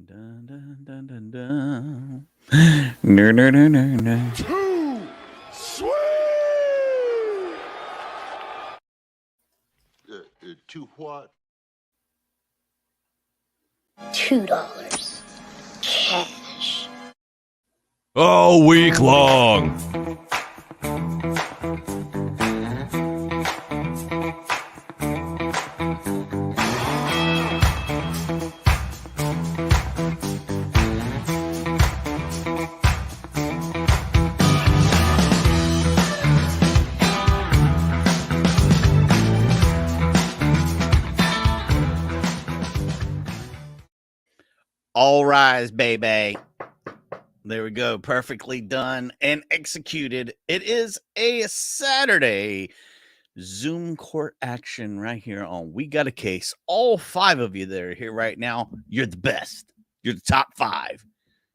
Dun, dun, dun, dun, dun. No, no, no, no, no. Too sweet. To what? $2 cash. All week long. All rise, baby. There we go. Perfectly done and executed. It is a Saturday Zoom court action right here on We Got a Case. All five of you that are here right now, you're the best. You're the top five.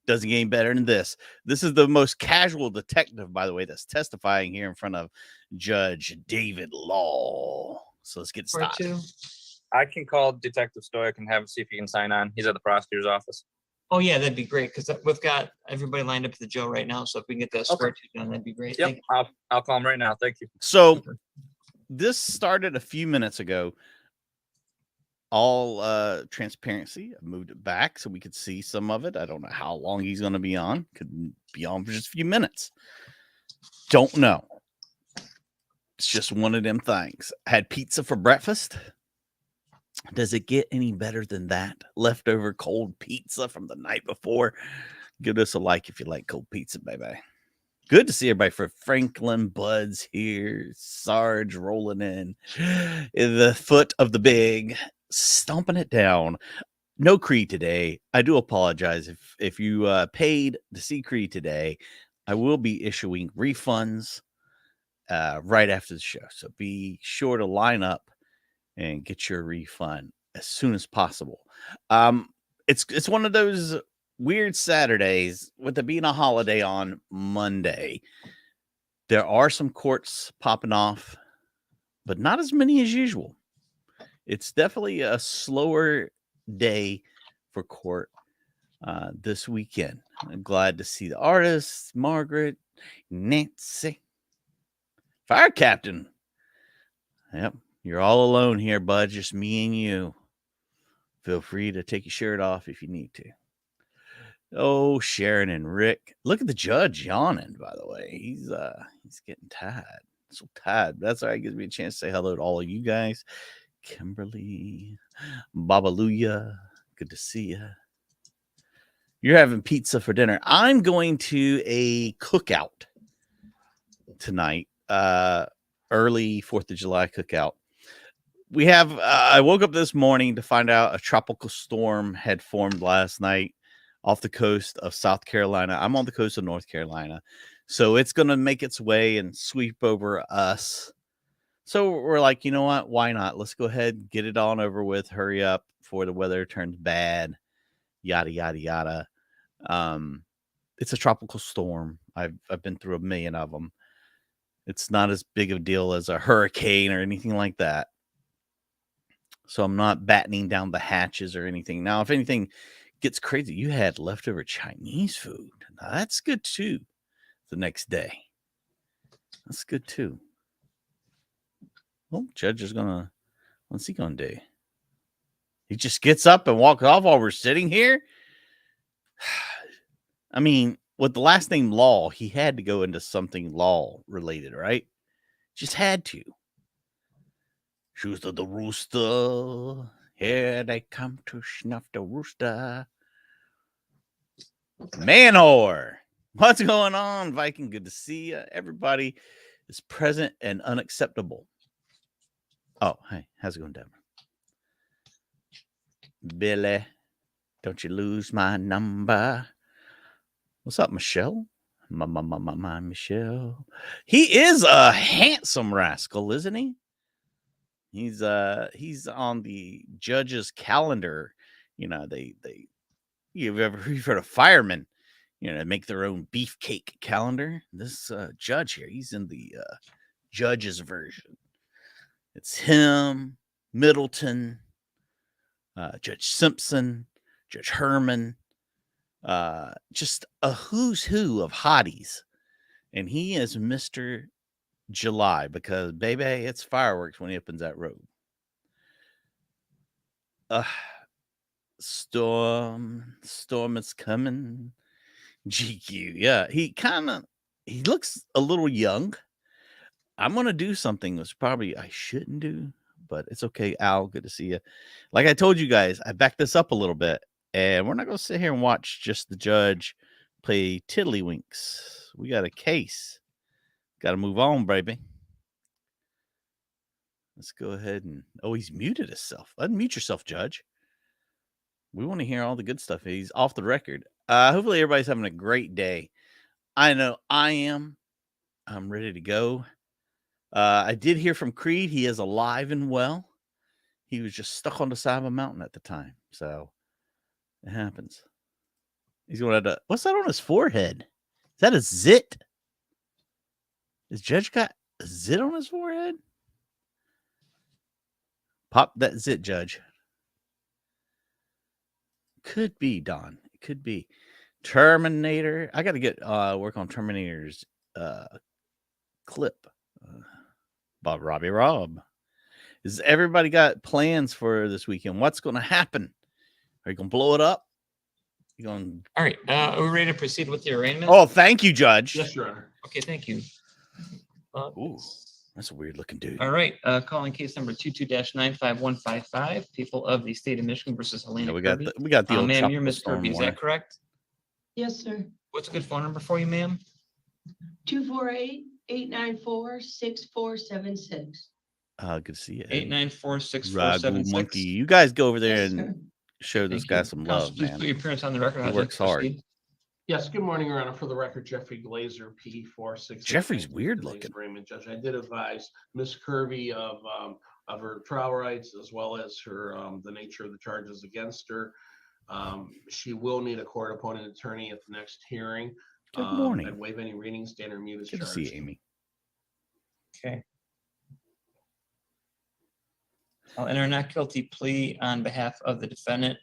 Doesn't get any better than this. This is the most casual detective, by the way, that's testifying here in front of Judge David Law. So let's get started. I can call Detective Stoic and have him see if he can sign on. He's at the prosecutor's office. Oh yeah, that'd be great because we've got everybody lined up at the jail right now. So if we can get that square done, that'd be great. Yep, I'll call him right now. Thank you. So this started a few minutes ago. All transparency. I moved it back so we could see some of it. I don't know how long he's going to be on. Could be on for just a few minutes. Don't know. It's just one of them things. I had pizza for breakfast. Does it get any better than that? Leftover cold pizza from the night before. Give us a like if you like cold pizza, baby. Good to see everybody for Franklin Buds here. Sarge rolling in the foot of the big, stomping it down. No Creed today. I do apologize if you paid to see Creed today. I will be issuing refunds right after the show. So be sure to line up and get your refund as soon as possible. It's one of those weird Saturdays with it being a holiday on Monday. There are some courts popping off, but not as many as usual. It's definitely a slower day for court this weekend. I'm glad to see the artists, Margaret, Nancy, Fire Captain. Yep. You're all alone here, bud. Just me and you. Feel free to take your shirt off if you need to. Oh, Sharon and Rick. Look at the judge yawning, by the way. He's getting tired. So tired. That's all right. Gives me a chance to say hello to all of you guys. Kimberly, Babaluya. Good to see you. You're having pizza for dinner. I'm going to a cookout tonight. Early 4th of July cookout. We have, I woke up this morning to find out a tropical storm had formed last night off the coast of South Carolina. I'm on the coast of North Carolina. So it's going to make its way and sweep over us. So we're like, you know what? Why not? Let's go ahead and get it on over with. Hurry up before the weather turns bad. Yada, yada, yada. It's a tropical storm. I've been through a million of them. It's not as big of a deal as a hurricane or anything like that. So I'm not battening down the hatches or anything. Now, if anything gets crazy, you had leftover Chinese food. Now, that's good too. The next day. That's good too. Well, judge is gonna, what's he gonna do? He just gets up and walks off while we're sitting here? I mean, with the last name Law, he had to go into something law related, right? Just had to. Shoes of the rooster. Here they come to snuff the rooster. Manor. What's going on, Viking? Good to see you. Everybody is present and unacceptable. Oh, hey, how's it going, Deborah? Billy, don't you lose my number. What's up, Michelle? My Michelle. He is a handsome rascal, isn't he? He's on the judge's calendar. You know, you've heard of firemen, you know, make their own beefcake calendar. This judge here, he's in the judge's version. It's him, Middleton, Judge Simpson, Judge Herman, just a who's who of hotties. And he is Mr. July because, baby, it's fireworks when he opens that road. Storm is coming. GQ. Yeah, he looks a little young. I'm going to do something that's probably I shouldn't do, but it's okay. Al, good to see you. Like I told you guys, I backed this up a little bit, and we're not going to sit here and watch just the judge play tiddlywinks. We got a case. Got to move on, baby. Let's go ahead and... Oh, he's muted himself. Unmute yourself, Judge. We want to hear all the good stuff. He's off the record. Hopefully everybody's having a great day. I know I am. I'm ready to go. I did hear from Creed. He is alive and well. He was just stuck on the side of a mountain at the time. So it happens. He's going to... What's that on his forehead? Is that a zit? Has Judge got a zit on his forehead? Pop that zit, Judge. Could be, Don. It could be. Terminator. I got to get work on Terminator's clip. Rob. Has everybody got plans for this weekend? What's going to happen? Are you going to blow it up? You going? All right. Are we ready to proceed with the arraignment? Oh, thank you, Judge. Yes, Your Honor. Okay, thank you. Ooh, that's a weird looking dude. All right. Calling case number 22-95155. People of the state of Michigan versus Helena. Yeah, we got Kirby. the old Ma'am, you're tropical Miss storm Kirby. Is warning. that correct? Yes, sir. What's a good phone number for you, ma'am? 248-894-6476. Good to see you. 894-6476. Monkey. You guys go over there Yes, and sir. show this Thank guy you. some Counsel, love, please man. put your appearance on the record. He I'd like works to hard. proceed. Yes, good morning, Your Honor. For the record, Jeffrey Glazer, P46. Jeffrey's weird looking. Judge, I did advise Miss Kirby of her trial rights as well as her the nature of the charges against her. She will need a court-appointed attorney at the next hearing. Good morning. I'd waive any reading, stand or mute as Good to charged. see you, Amy. Okay. I'll enter a not guilty plea on behalf of the defendant.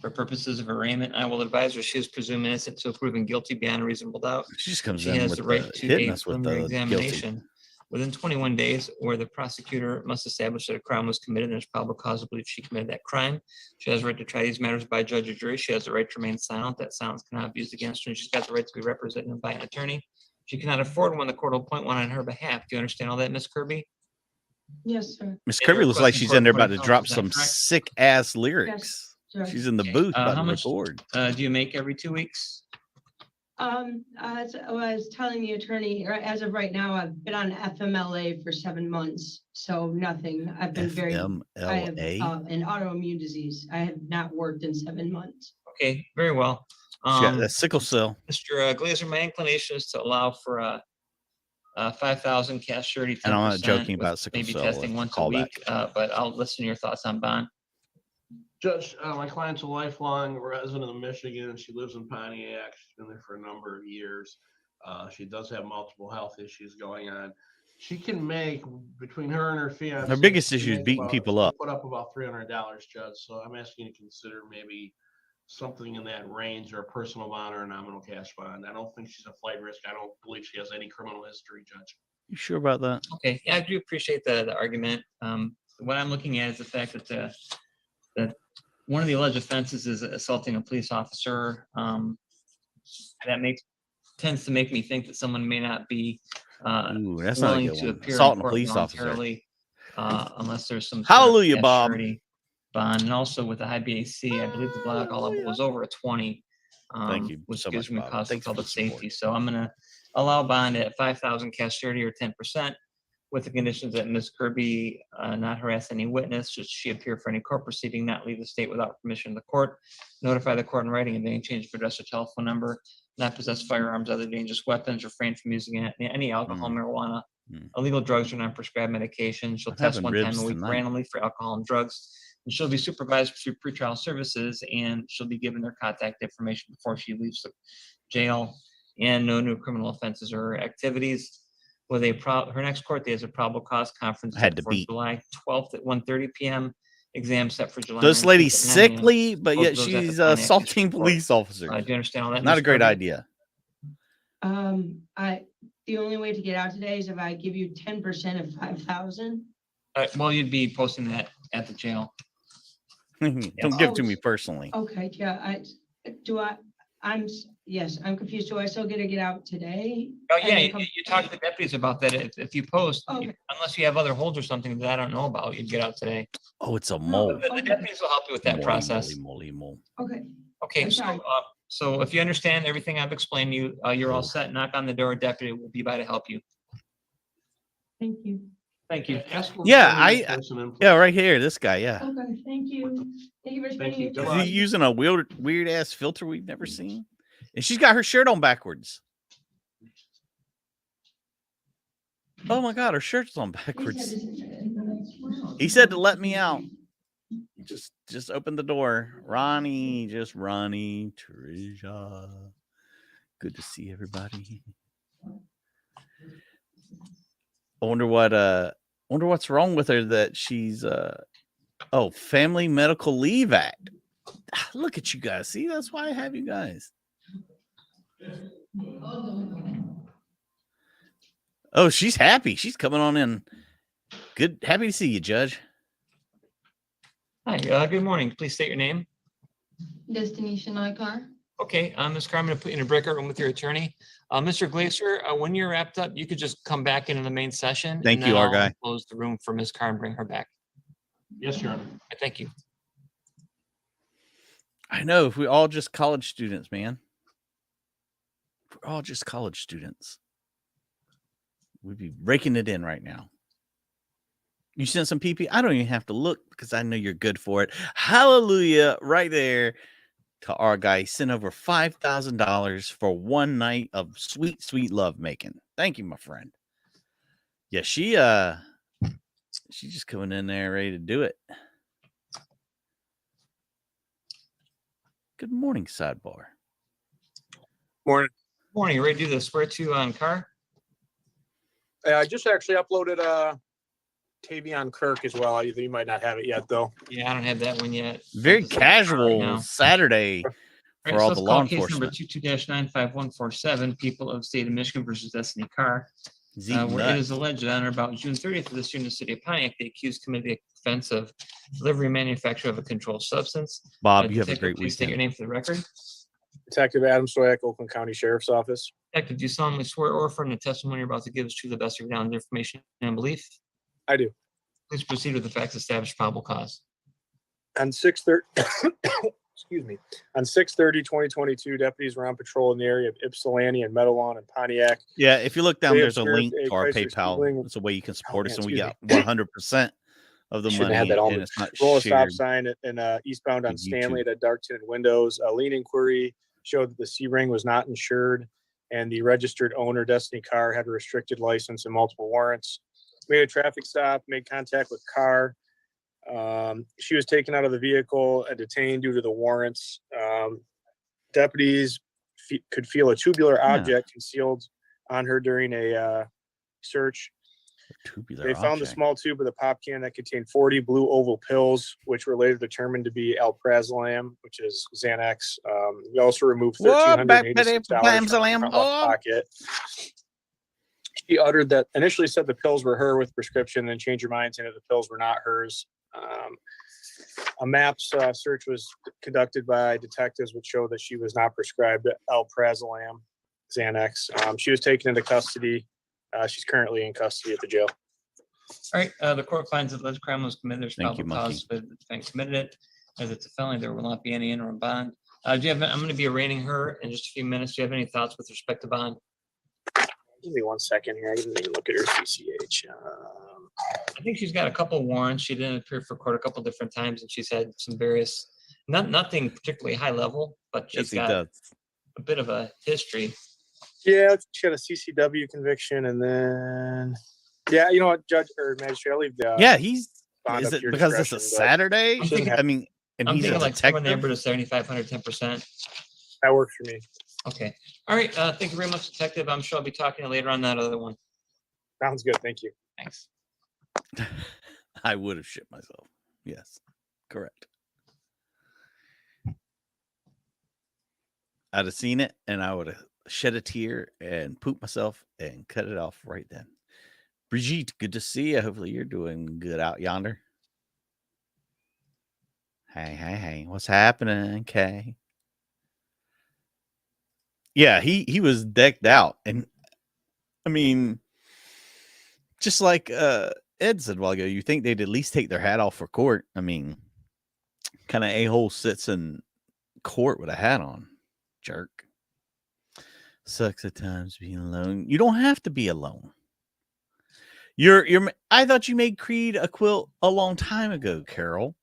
For purposes of arraignment, I will advise her she is presumed innocent until proven guilty beyond a reasonable doubt. She just comes She in has with the right to hitting a us with preliminary the guilty. examination within 21 days, where the prosecutor must establish that a crime was committed and there's probable cause to believe she committed that crime. She has the right to try these matters by judge or jury. She has the right to remain silent. That silence cannot be used against her, and she's got the right to be represented by an attorney. She cannot afford one. The court will appoint one on her behalf. Do you understand all that, Miss Kirby? Yes, sir. Miss And Kirby you're looks like requesting she's in there about court to appointed drop counsel, some is that correct? sick ass lyrics. Sure. She's in the Okay. booth about How to much- record. Do you make every 2 weeks? As I was telling the attorney, as of right now, I've been on FMLA for 7 months, so nothing. I've been I have FMLA. an autoimmune disease. I have not worked in 7 months. Okay, very well. She got that sickle cell. Mr. Glazer, my inclination is to allow for a 5,000 cash surety. And I'm not 10% joking with about sickle maybe cell. testing once a Call back. week, but I'll listen to your thoughts on bond. Judge, my client's a lifelong resident of Michigan. She lives in Pontiac. She's been there for a number of years. She does have multiple health issues going on. She can make, between her and her fiance. Her biggest she can issue is make beating people up. Put up about $300, Judge. So I'm asking you to consider maybe something in that range, or a personal bond or a nominal cash bond. I don't think she's a flight risk. I don't believe she has any criminal history, Judge. You sure about that? Okay, yeah, I do appreciate the argument. What I'm looking at is the fact that that one of the alleged offenses is assaulting a police officer. That tends to make me think that someone may not be Ooh, that's not a willing good to one. appear in Assaulting a court police officer. voluntarily, unless there's some sort of Hallelujah, cash Bob. surety bond. And also with the high BAC, I believe the blood alcohol level was over a 20. Thank you Which so gives much, me Bob. cause for Thanks for the public support. safety. So I'm gonna allow bond at 5,000 cash surety or 10%, with the conditions that Ms. Kirby not harass any witness, should she appear for any court proceeding, not leave the state without permission of the court, notify the court in writing of any change of address or telephone number, not possess firearms, other dangerous weapons, refrain from using any alcohol, marijuana, illegal drugs, or non-prescribed medications. She'll I'm test having one time ribs a week tonight. randomly for alcohol and drugs. And she'll be supervised through pretrial services, and she'll be given their contact information before she leaves the jail, and no new criminal offenses or activities. With her next court date is a probable cause conference I had to for beat. July 12th at 1:30 p.m. exam set for July. This 19th lady's at 9 a.m. sickly, but Both yet of those at the she's Pontiac assaulting District Court. police officers. Do you understand all that? Not Ms. a great Kirby? idea. The only way to get out today is if I give you 10% of 5,000. Well, you'd be posting that at the jail. Don't give it to me personally. Okay, yeah, yes, I'm confused. Do I still get to get out today? Oh, yeah, And you come- talk to the deputies about that. If you post, Okay. unless you have other holds or something that I don't know about, you'd get out today. Oh, it's a mole. The deputies will help you with that Moly, process. moly, mole. Okay, Okay, I'm so, sorry. so if you understand everything I've explained to you, you're all set. Knock on the door, deputy will be by to help you. thank you. Thank you. Ask for Yeah, any person in, Yeah, right here. This guy. Yeah. Okay, thank you. Thank you for spending you. your Good Is time. luck. he using a weird ass filter we've never seen? And she's got her shirt on backwards. Oh my God, her shirt's on backwards. He said to let me out. Just open the door. Ronnie, just Ronnie, Teresa. Good to see everybody. I wonder what's wrong with her that she's Family Medical Leave Act. Look at you guys. See, that's why I have you guys. Oh, she's happy. She's coming on in. Good. Happy to see you, Judge. Hi, good morning. Please state your name. Destiny Shanaikar. Okay, Ms. Carr, I'm going to put you in a breakout room with your attorney. Mr. Glacier, when you're wrapped up, you could just come back into the main session. Thank and you, then our I'll guy. Close the room for Ms. Carr and bring her back. yes, Your Honor. Thank you. I know. If we all just college students, man. If we're all just college students, we'd be breaking it in right now. You sent some PP. I don't even have to look because I know you're good for it. Hallelujah. Right there to our guy. He sent over $5,000 for one night of sweet, sweet love making. Thank you, my friend. Yeah, she's just coming in there ready to do it. Good morning, sidebar. Morning. Morning, you ready to do the swear to on Carr? I just actually uploaded Tavion Kirk as well. You might not have it yet, though. Yeah, I don't have that one yet. Very This is Carr right casual now. Saturday All for right, all so the let's law call case number enforcement. 22-95147, people of the state of Michigan versus Destiny Carr. Zeke Where it Nut. is alleged that on or about June 30th of this year in the city of Pontiac, the accused committed the offense of delivery and manufacture of a controlled substance. Bob, you have a Detective, great please state your weekend. name for the record. Detective Adam Stoyak, Oakland County Sheriff's Office. Detective, do you solemnly swear or affirm the testimony you're about to give is true to the best of your knowledge, information, and belief? I do. Please proceed with the facts established probable cause. On 6/30, excuse me, on 6/30/2022, deputies were on patrol in the area of Ypsilanti and Meadowlawn and Pontiac. Yeah, if you look down, They there's a observed link a to our Chrysler PayPal. Sebring- It's a way you can support us, man, and we excuse got 100% of the Shouldn't money, have had that on and me. it's not Roll a stop shared. sign and eastbound on with Stanley YouTube. at dark tinted windows. A lien inquiry showed that the Sebring was not insured, and the registered owner, Destiny Carr, had a restricted license and multiple warrants. Made a traffic stop, made contact with Carr. She was taken out of the vehicle and detained due to the warrants. Deputies could feel a tubular Yeah. object concealed on her during a search. Tubular They found the object. small tube with a pop can that contained 40 blue oval pills, which were later determined to be alprazolam, which is Xanax. We also removed Whoa, $1,386 from her bam-salam. front Oh. left pocket. She uttered that initially said the pills were her with prescription, then changed her mind saying that the pills were not hers. A MAPS search was conducted by detectives, which showed that she was not prescribed alprazolam, Xanax. She was taken into custody. She's currently in custody at the jail. All right, the court finds that alleged crime was committed. There's Thank you, probable cause for the defendant committed it. As it's a felony, there will not be any interim bond. I'm going to be arraigning her in just a few minutes. Do you have any thoughts with respect to bond? Give me 1 second here. I didn't even look at her CCH. I think she's got a couple warrants. She didn't appear for court a couple different times, and she's had some various, nothing particularly high level, but Yes, she's he got does. a bit of a history. Yeah, she had a CCW conviction, and then you know what, Judge or Magistrate, I'll leave the Yeah, he's. bond Is up to it your because it's a discretion, but Saturday? I'm thinking- I mean, and I'm he's a thinking like somewhere in the detective. neighborhood of 7,500, 10%. that works for me. Okay. All right. Thank you very much, Detective. I'm sure I'll be talking to you later on that other one. Sounds good. Thank you. Thanks. I would have shit myself. Yes. Correct. I'd have seen it and I would have shed a tear and pooped myself and cut it off right then. Brigitte, good to see you. Hopefully you're doing good out yonder. Hey. What's happening, Kay? Yeah, he was decked out. And I mean, just like Ed said a while ago, you think they'd at least take their hat off for court. I mean, kind of a-hole sits in court with a hat on. Jerk. Sucks at times being alone. You don't have to be alone. I thought you made Creed a quilt a long time ago, Carol.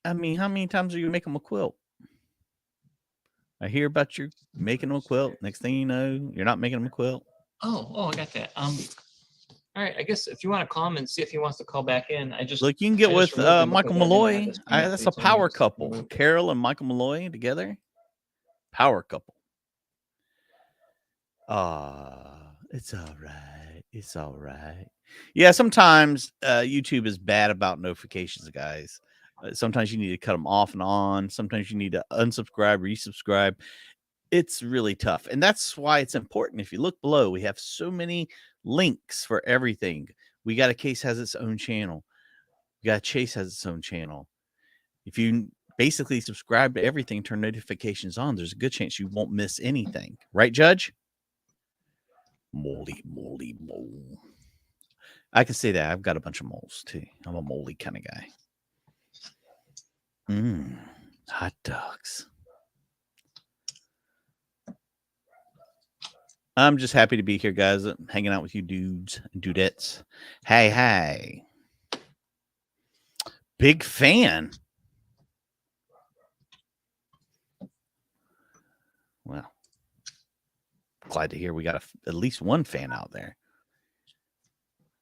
I mean, how many times are you make them a quilt? I hear about you making them a quilt. Next thing you know, you're not making them a quilt. Oh, I got that. All right. I guess if you want to call him and see if he wants to call back in, Look, you can get I just with removed him Michael because I didn't have Malloy. this thing up That's for a you, so power I just couple. removed it. Carol and Michael Malloy together. Power couple. It's all right. It's all right. Yeah, sometimes YouTube is bad about notifications, guys. Sometimes you need to cut them off and on. Sometimes you need to unsubscribe, resubscribe. It's really tough. And that's why it's important. If you look below, we have so many links for everything. We Got a Case has its own channel. We Got a Chase has its own channel. If you basically subscribe to everything, turn notifications on, there's a good chance you won't miss anything. Right, Judge? Moldy mole. I can say that. I've got a bunch of moles, too. I'm a moldy kind of guy. Hot dogs. I'm just happy to be here, guys. Hanging out with you dudes and dudettes. Hey. Big fan. Well, glad to hear we got at least one fan out there.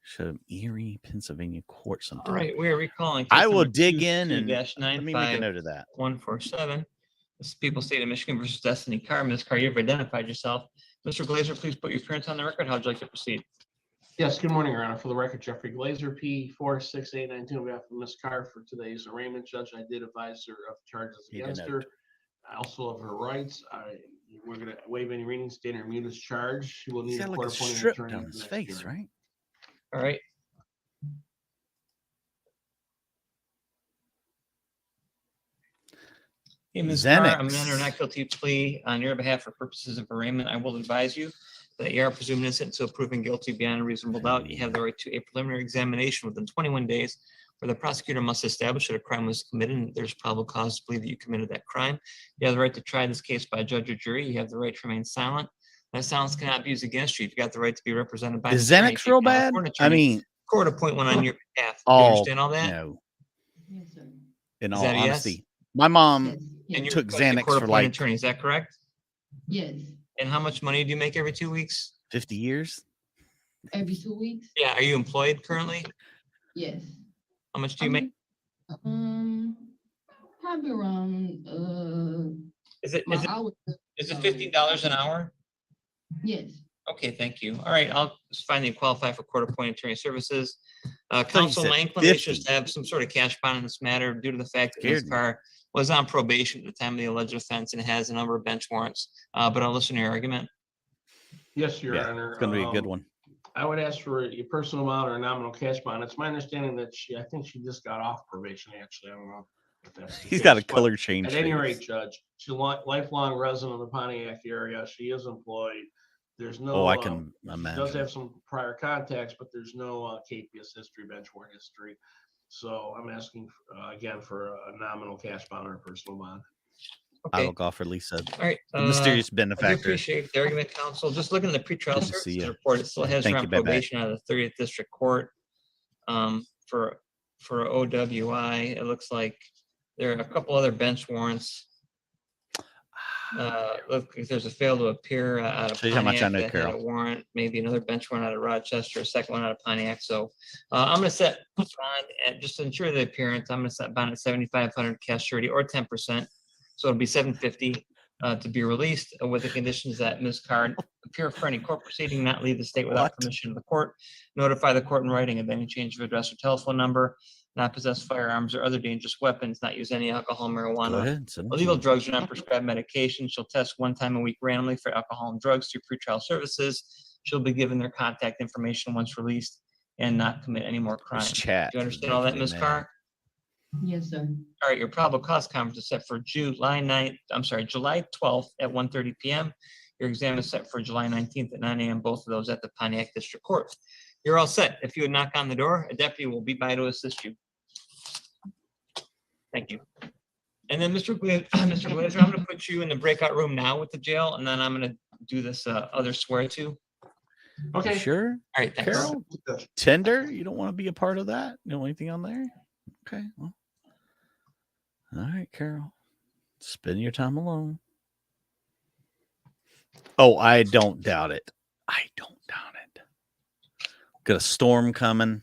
Show Erie, Pennsylvania court sometime. All right, we are recalling. I will dig in and let me make a note of that. 147. This is People State of Michigan versus Destiny Carr. Ms. Carr, you've identified yourself. Mr. Glazer, please put your appearance on the record. How would you like to proceed? Yes, good morning, Your Honor. For the record, Jeffrey Glazer, P46892, on behalf of Ms. Carr for today's arraignment. Judge, I did advise her of charges against her, also of her rights. We're going to waive any reading, stand or mute as charged. She will need a court-appointed attorney down his face, right? All right. Hey, Ms. Carr, I'm going to enter a not guilty plea on your behalf for purposes of arraignment. I will advise you that you are presumed innocent until proven guilty beyond a reasonable doubt. You have the right to a preliminary examination within 21 days, where the prosecutor must establish that a crime was committed and there's probable cause to believe that you committed that crime. You have the right to try this case by judge or jury. You have the right to remain silent. That silence cannot be used against you. You've got the right to be represented by. Is Xanax real bad? I mean, court appoint one on your behalf. Do you understand all that? No. Yes, sir. In Is all that a yes? honesty, my mom And you're took the Xanax for court-appointed like attorney. Is that correct? Yes, And how much money do you make every 2 weeks? 50 years. every 2 weeks. Yeah. Are you employed currently? Yes. How much do you make? Probably around Is it my hours. $15 an hour? Yes. Okay, thank you. All right, I'll just find that you qualify for court-appointed attorney services. you Counsel, said my inclination is 50. to have some sort of cash bond in this matter due to the fact that Ms. Scared me. Carr was on probation at the time of the alleged offense and has a number of bench warrants. But I'll listen to your argument. Yes, Your Yeah, Honor. it's going to be a good one. I would ask for a personal amount or a nominal cash bond. It's my understanding that I think she just got off probation, actually. I don't know if that's the He's got a case, but color change. At any face. rate, Judge, she's a lifelong resident of the Pontiac area. She is employed. There's no. Oh, I can She does imagine. have some prior contacts, but there's no KPS history, bench warrant history. So I'm asking again for a nominal cash bond or a personal bond. I Okay, will go for Lisa, all right. the mysterious I do benefactor. appreciate the argument, counsel. Just looking at the pretrial Good to see services ya. report, it still has Thank her you, on bye-bye. probation out of the 30th District Court. For OWI, it looks like there are a couple other bench warrants. Look, if there's a fail to appear out of Show you how much I Pontiac know, that had a Carol. warrant, maybe another bench warrant out of Rochester, a second one out of Pontiac. So I'm going to set bond at, just to ensure the appearance, I'm going to set bond at 7,500 cash surety or 10%. So it'll be 750 to be released with the conditions that Ms. Carr appear for any court proceeding, not leave the state without What? permission of the court, notify the court in writing of any change of address or telephone number, not possess firearms or other dangerous weapons, not use any alcohol, Go marijuana, ahead. send them to illegal me. drugs, or non-prescribed medication. She'll test one time a week randomly for alcohol and drugs through pretrial services. She'll be given their contact information once released and not commit any more There's crimes. chat. Do you understand all that, Ms. Definitely, man. Carr? Yes, sir. All right, your probable cause conference is set for July 12th at 1:30 p.m. Your exam is set for July 19th at 9 a.m., both of those at the Pontiac District Court. You're all set. If you would knock on the door, a deputy will be by to assist you. Thank you. And then Mr. Glazer, I'm gonna put you in the breakout room now with the jail, and then I'm gonna do this other swear to. You Okay. sure? All right, thanks. Carol? Tender? You don't want to be a part of that? You know anything on there? Okay. Well. All right, Carol. Spend your time alone. Oh, I don't doubt it. I don't doubt it. Got a storm coming.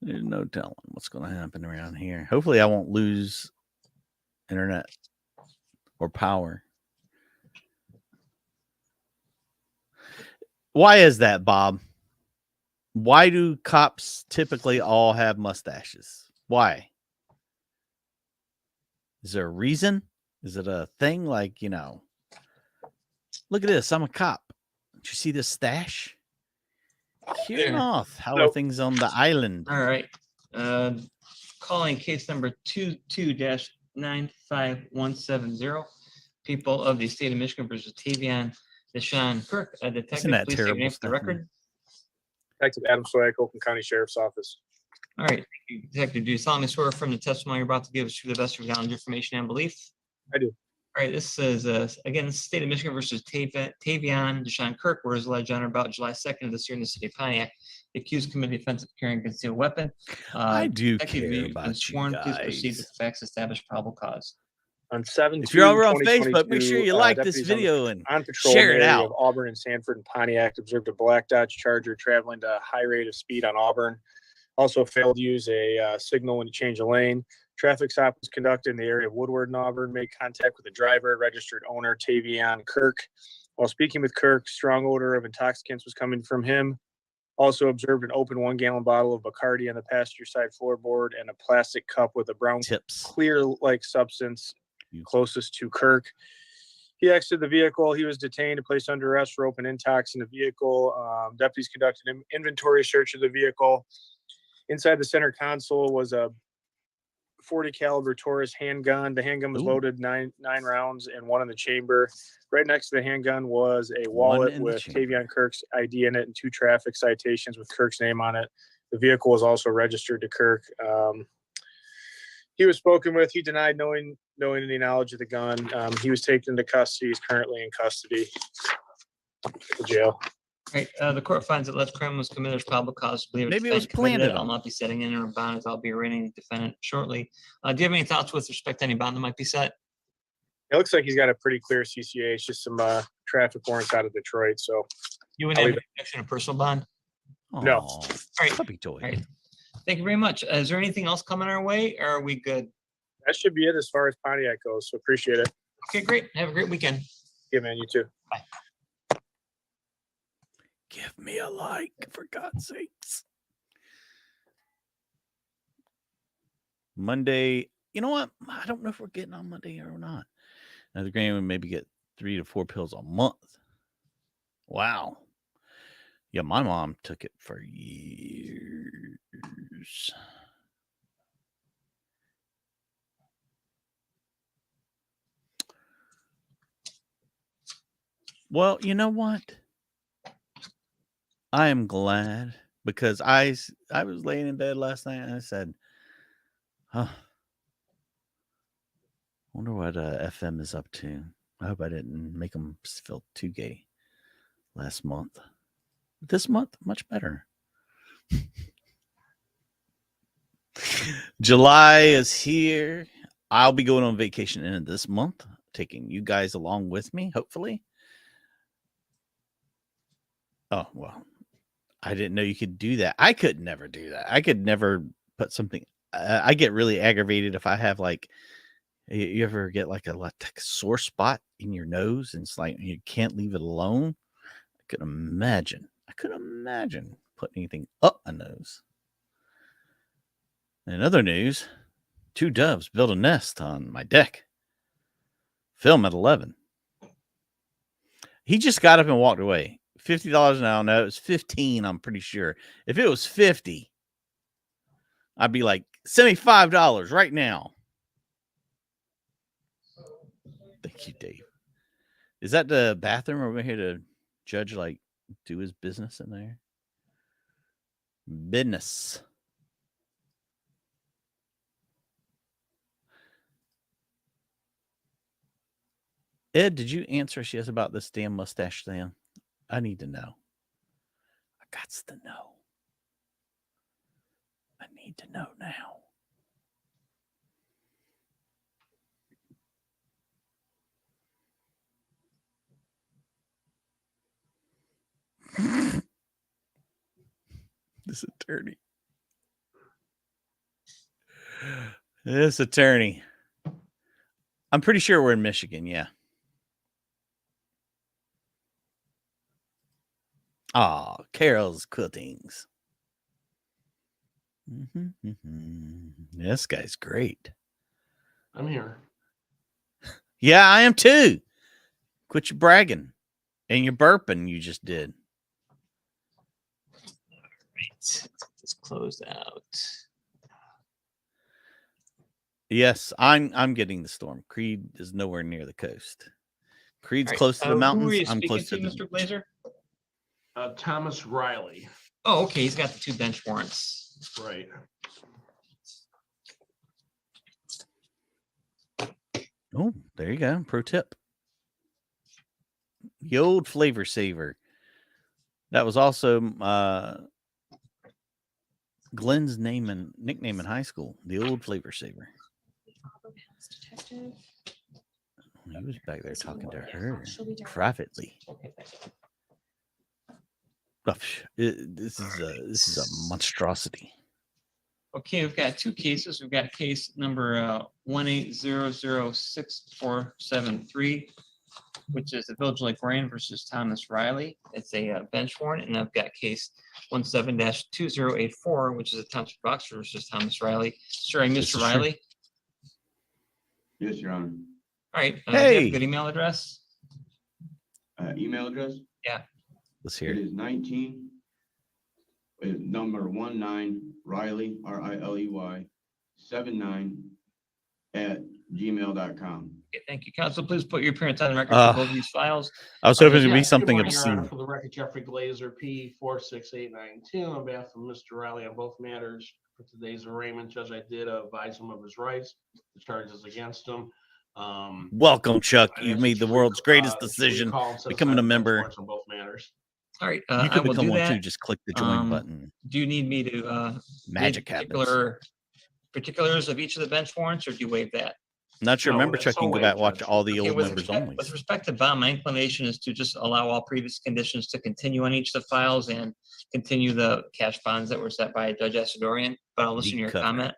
There's no telling what's going to happen around here. Hopefully, I won't lose internet or power. Why is that, Bob? Why do cops typically all have mustaches? Why? Is there a reason? Is it a thing like, look at this. I'm a cop. Did you see this stash? Here off. How are things on the island? All right. Calling case number 22-95170. People of the state of Michigan versus Tavion Deshaun Kirk. Detective, that please state your terrible name for the stuff, record. Detective Adam Soyak, Oakland County Sheriff's Office. All right, thank you, Detective, do you solemnly swear from the testimony you're about to give us to the best of your knowledge, information, and belief? I do. All right, this is, again, this is State of Michigan versus Tavion Deshaun Kirk, where is alleged on or about July 2nd of this year in the city of Pontiac. The accused committed the offense of carrying a concealed weapon. I do Detective, care you've been about you sworn. Please proceed guys. with the facts established probable cause. On 7/2/2022, If you're over on Facebook, make sure you like this deputies on the- video and on patrol share in it the area out. of Auburn and Sanford and Pontiac observed a black Dodge Charger traveling to a high rate of speed on Auburn. Also failed to use a signal when to change a lane. Traffic stop was conducted in the area of Woodward and Auburn. Made contact with the driver, registered owner Tavion Kirk. While speaking with Kirk, strong odor of intoxicants was coming from him. Also observed an open 1-gallon bottle of Bacardi on the passenger side floorboard and a plastic cup with a brown Tips. clear-like substance closest to Kirk. He exited the vehicle. He was detained and placed under arrest for open intox in the vehicle. Deputies conducted an inventory search of the vehicle. Inside the center console was a .40 caliber Taurus handgun. The handgun was loaded nine rounds and one in the chamber. Right next to the handgun was a wallet with Tavion Kirk's ID in it and 2 traffic citations with Kirk's name on it. The vehicle was also registered to Kirk. He was spoken with. He denied knowing any knowledge of the gun. He was taken into custody. He's currently in custody at the jail. Right, the court finds that less crime was committed as probable cause. To believe Maybe it was defendant committed planted it. I'll on. not be setting in or bond as I'll be arraigning the defendant shortly. Do you have any thoughts with respect to any bond that might be set? It looks like he's got a pretty clear CCA. It's just some traffic warrants out of Detroit. So You wouldn't have an objection to personal bond? No. All right. Puppy toy. All right. Thank you very much. Is there anything else coming our way, or are we good? that should be it as far as Pontiac goes. So appreciate it. Okay, great. Have a great weekend. Yeah, man. You too. Give me a like, for God's sakes. Monday, you know what? I don't know if we're getting on Monday or not. Now, the Grand would maybe get 3 to 4 pills a month. Wow. Yeah, my mom took it for years. Well, you know what? I am glad because I was laying in bed last night and I said, huh, wonder what FM is up to. I hope I didn't make them feel too gay last month. This month, much better. July is here. I'll be going on vacation in this month, taking you guys along with me, hopefully. Oh, well, I didn't know you could do that. I could never do that. I could never put something. I get really aggravated if I have like, you ever get like a sore spot in your nose and it's like you can't leave it alone. I could imagine putting anything up my nose. In other news, 2 doves built a nest on my deck. Film at 11. He just got up and walked away. $50 an hour. No, it was 15, I'm pretty sure. If it was 50, I'd be like, send me $5 right now. Thank you, Dave. Is that the bathroom? Are we here to judge, like, do his business in there? Business. Ed, did you answer yes about this damn mustache thing? I need to know. I got to know. I need to know now. This attorney. This attorney. I'm pretty sure we're in Michigan, yeah. Oh, Carol's Quiltings. This guy's great. I'm here. Yeah, I am too. Quit your bragging and your burping you just did. Right. It's closed out. Yes, I'm getting the storm. Creed is nowhere near the coast. Creed's All right, close to the who mountains. were you I'm speaking close to the Mr. Blazer? Thomas Riley. Oh, okay. He's got the 2 bench warrants. Right. Oh, there you go. Pro tip. The old Flavor Saver. That was also Glenn's nickname in high school. The old Flavor Saver. He was back there talking to her privately. This is a monstrosity. Okay, we've got 2 cases. We've got case number 180064773, which is the Village Lake Ryan versus Thomas Riley. It's a bench warrant, and I've got case 17-2084, which is a Thompson Boxer versus Thomas Riley. Sorry, Mr. Riley. Yes, Your Honor. All right. Do you have a good email address? Email address? Yeah. Let's hear It it. is 19, number 19 Riley, RILEY, 79 @gmail.com. Okay, thank you, counsel. Please put your appearance on the record for both of these files. I was hoping it would Yeah, be good something morning, Your Honor. obscene. For the record, Jeffrey Glazer, P46892, on behalf of Mr. Riley on both matters. For today's arraignment, Judge, I did advise him of his rights, the charges against him. Welcome, Chuck. I You've asked made the you to world's greatest to decision, recall and set becoming aside a the bench member. warrants on both matters. All right, You I could will become do one that. too. Just click the join button. Do you need me to Magic give happens. particulars of each of the bench warrants, or do you waive that? Not sure. No, Member that's Chuck, you can so go back waived, watch Judge. all the Okay, old members only. with respect to bond, my inclination is to just allow all previous conditions to continue on each of the files and continue the cash bonds that were set by Judge Asadorian, but I'll listen to your Cover. comment.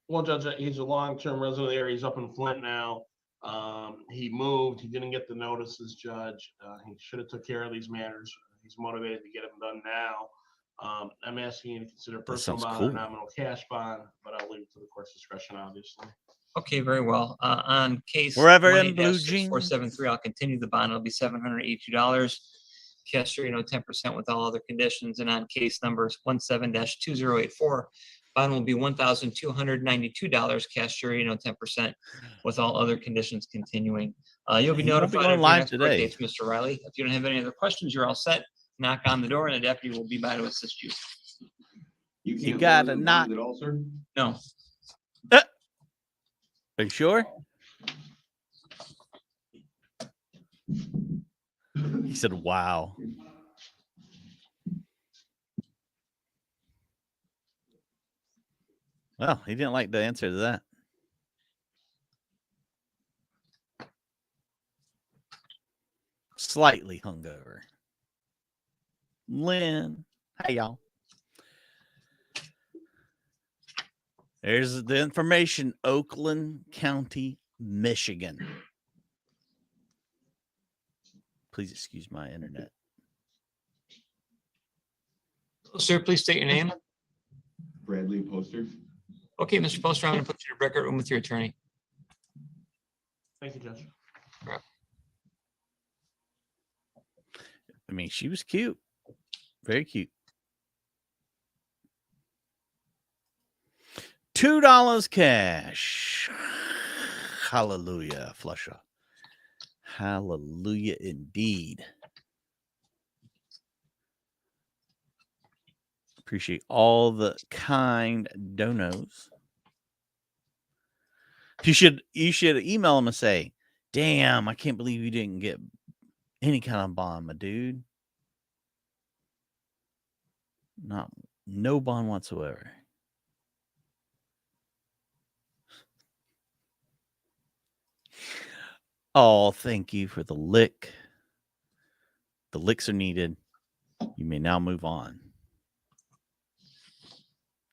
Well, Judge, he's a long-term resident there. He's up in Flint now. He moved. He didn't get the notices, Judge. He should have took care of these matters. He's motivated to get them done now. I'm asking you to consider personal sounds bond cool. or nominal cash bond, but I'll leave it to the court's discretion, obviously. Okay, very well. On case Forever in blue jeans. 473, I'll continue the bond. It'll be $782. Cash surety, 10% with all other conditions. And on case number 17-2084, bond will be $1,292. Cash surety, 10% with all other conditions continuing. You'll be He won't be notified going of your live next court today. dates, Mr. Riley. If you don't have any other questions, you're all set. Knock on the door and a deputy will be by to assist you. You You can't gotta lower the knock. bonds at all, sir? No. Are you sure? He said, wow. Well, he didn't like the answer to that. Slightly hungover. Lynn. Hey, y'all. There's the information. Oakland County, Michigan. Please excuse my internet. Sir, please state your name. Bradley Poster. Okay, Mr. Poster, I'm going to put you in the record room with your attorney. Thank you, Judge. I mean, she was cute. Very cute. $2 cash. Hallelujah, Flusha. Hallelujah indeed. Appreciate all the kind donos. You should email them and say, damn, I can't believe you didn't get any kind of bond, my dude. No bond whatsoever. Oh, thank you for the lick. The licks are needed. You may now move on.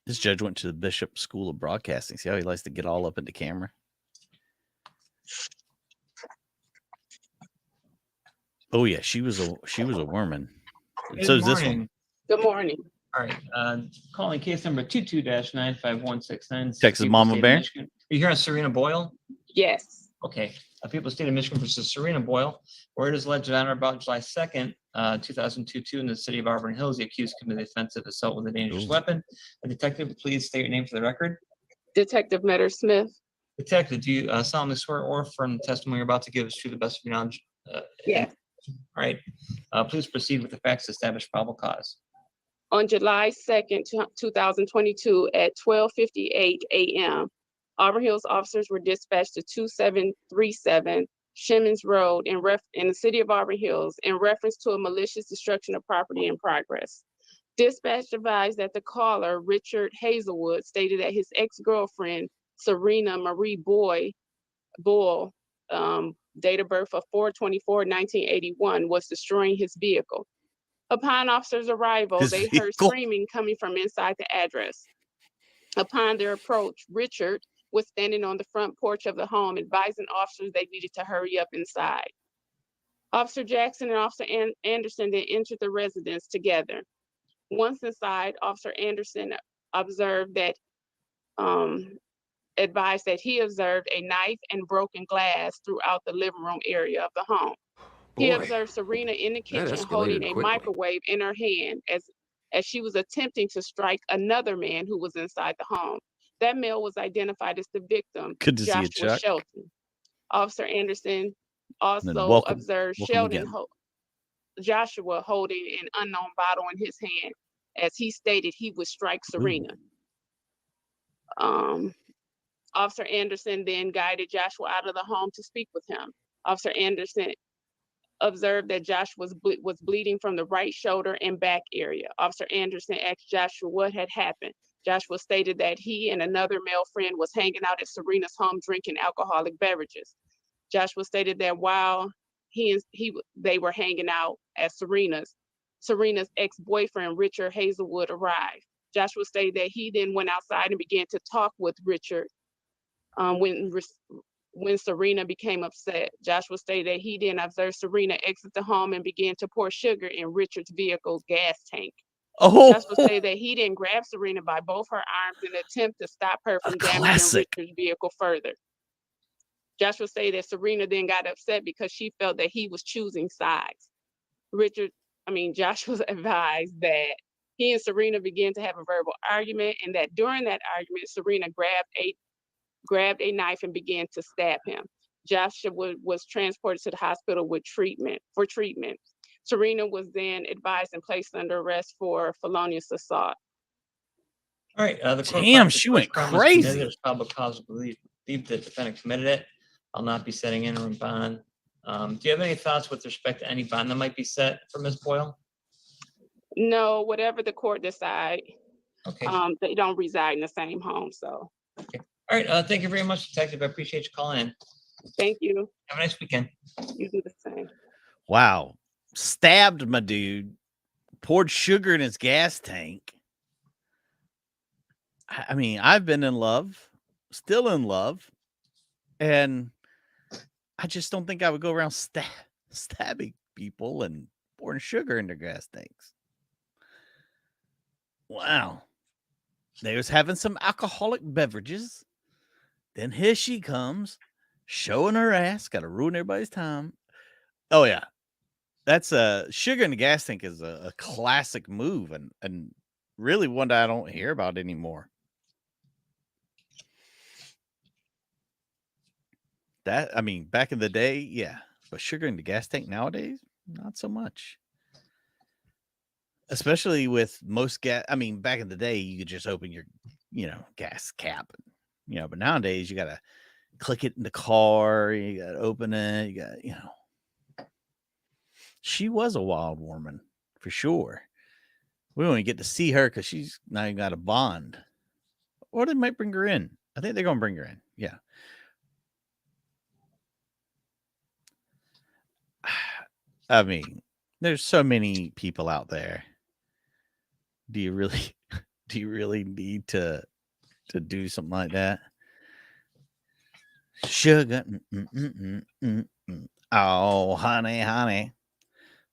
This judge went to the Bishop School of Broadcasting. See how he likes to get all up into camera? Oh yeah, she was a woman. And so is this one. Good morning. All right, calling case number 22-95169. Texas Mama Bear. Are you here on Serena Boyle? Yes. Okay. People of the State of Michigan versus Serena Boyle, where it is alleged on or about July 2nd, 2022, in the city of Auburn Hills, the accused committed offensive assault with a dangerous weapon. A detective, please state your name for the record. Detective Metter Smith. Detective, do you solemnly swear or affirm the testimony you're about to give is true to the best of your knowledge? Yes. All right. Please proceed with the facts to establish probable cause. On July 2nd, 2022 at 12:58 a.m., Auburn Hills officers were dispatched to 2737 Shimmons Road in the city of Auburn Hills in reference to a malicious destruction of property in progress. Dispatch advised that the caller, Richard Hazelwood, stated that his ex-girlfriend, Serena Marie Boyle, date of birth of 4/24/1981, was destroying his vehicle. Upon officers' arrival, they heard screaming coming from inside the address. Upon their approach, Richard was standing on the front porch of the home, advising officers they needed to hurry up inside. Officer Jackson and Officer Anderson then entered the residence together. Once inside, Officer Anderson observed that, advised that he observed a knife and broken glass throughout the living room area of the home. He observed Serena in the kitchen holding a microwave in her hand as she was attempting to strike another man who was inside the home. That male was identified as the victim, Good to see you, Joshua Chuck. Shelton. Officer Anderson also observed Joshua holding an unknown bottle in his hand as he stated he would strike Serena. Officer Anderson then guided Joshua out of the home to speak with him. Officer Anderson observed that Joshua was bleeding from the right shoulder and back area. Officer Anderson asked Joshua what had happened. Joshua stated that he and another male friend was hanging out at Serena's home drinking alcoholic beverages. Joshua stated that while they were hanging out at Serena's ex-boyfriend, Richard Hazelwood, arrived. Joshua stated that he then went outside and began to talk with Richard when Serena became upset. Joshua stated that he then observed Serena exit the home and began to pour sugar in Richard's vehicle's gas tank. Joshua stated that he then grabbed Serena by both her arms in an attempt to stop her from damaging Richard's vehicle further. Joshua stated that Serena then got upset because she felt that he was choosing sides. Joshua advised that he and Serena began to have a verbal argument, and that during that argument, Serena grabbed a knife and began to stab him. Joshua was transported to the hospital for treatment. Serena was then advised and placed under arrest for felonious assault. All right. Damn, she went crazy. There's probable cause to believe the defendant committed it. I'll not be setting interim bond. Do you have any thoughts with respect to any bond that might be set for Ms. Boyle? No, whatever the court decide. Okay. They don't reside in the same home, so. Okay. All right. Thank you very much, Detective. I appreciate you calling in. Thank you. Have a nice weekend. You do the same. Wow. Stabbed my dude. Poured sugar in his gas tank. I mean, I've been in love, still in love, and I just don't think I would go around stabbing people and pouring sugar in their gas tanks. Wow. They was having some alcoholic beverages. Then here she comes, showing her ass. Got to ruin everybody's time. Oh yeah, that's sugar in the gas tank is a classic move, and really one that I don't hear about anymore. That, I mean, back in the day, yeah, but sugar in the gas tank nowadays, not so much. Especially with most gas. I mean, back in the day, you could just open your, gas cap, but nowadays you got to click it in the car. You got to open it. You got, she was a wild woman for sure. We don't even get to see her because she's not even got a bond. Or they might bring her in. I think they're going to bring her in. Yeah. I mean, there's so many people out there. Do you really need to do something like that? Sugar. Oh, honey.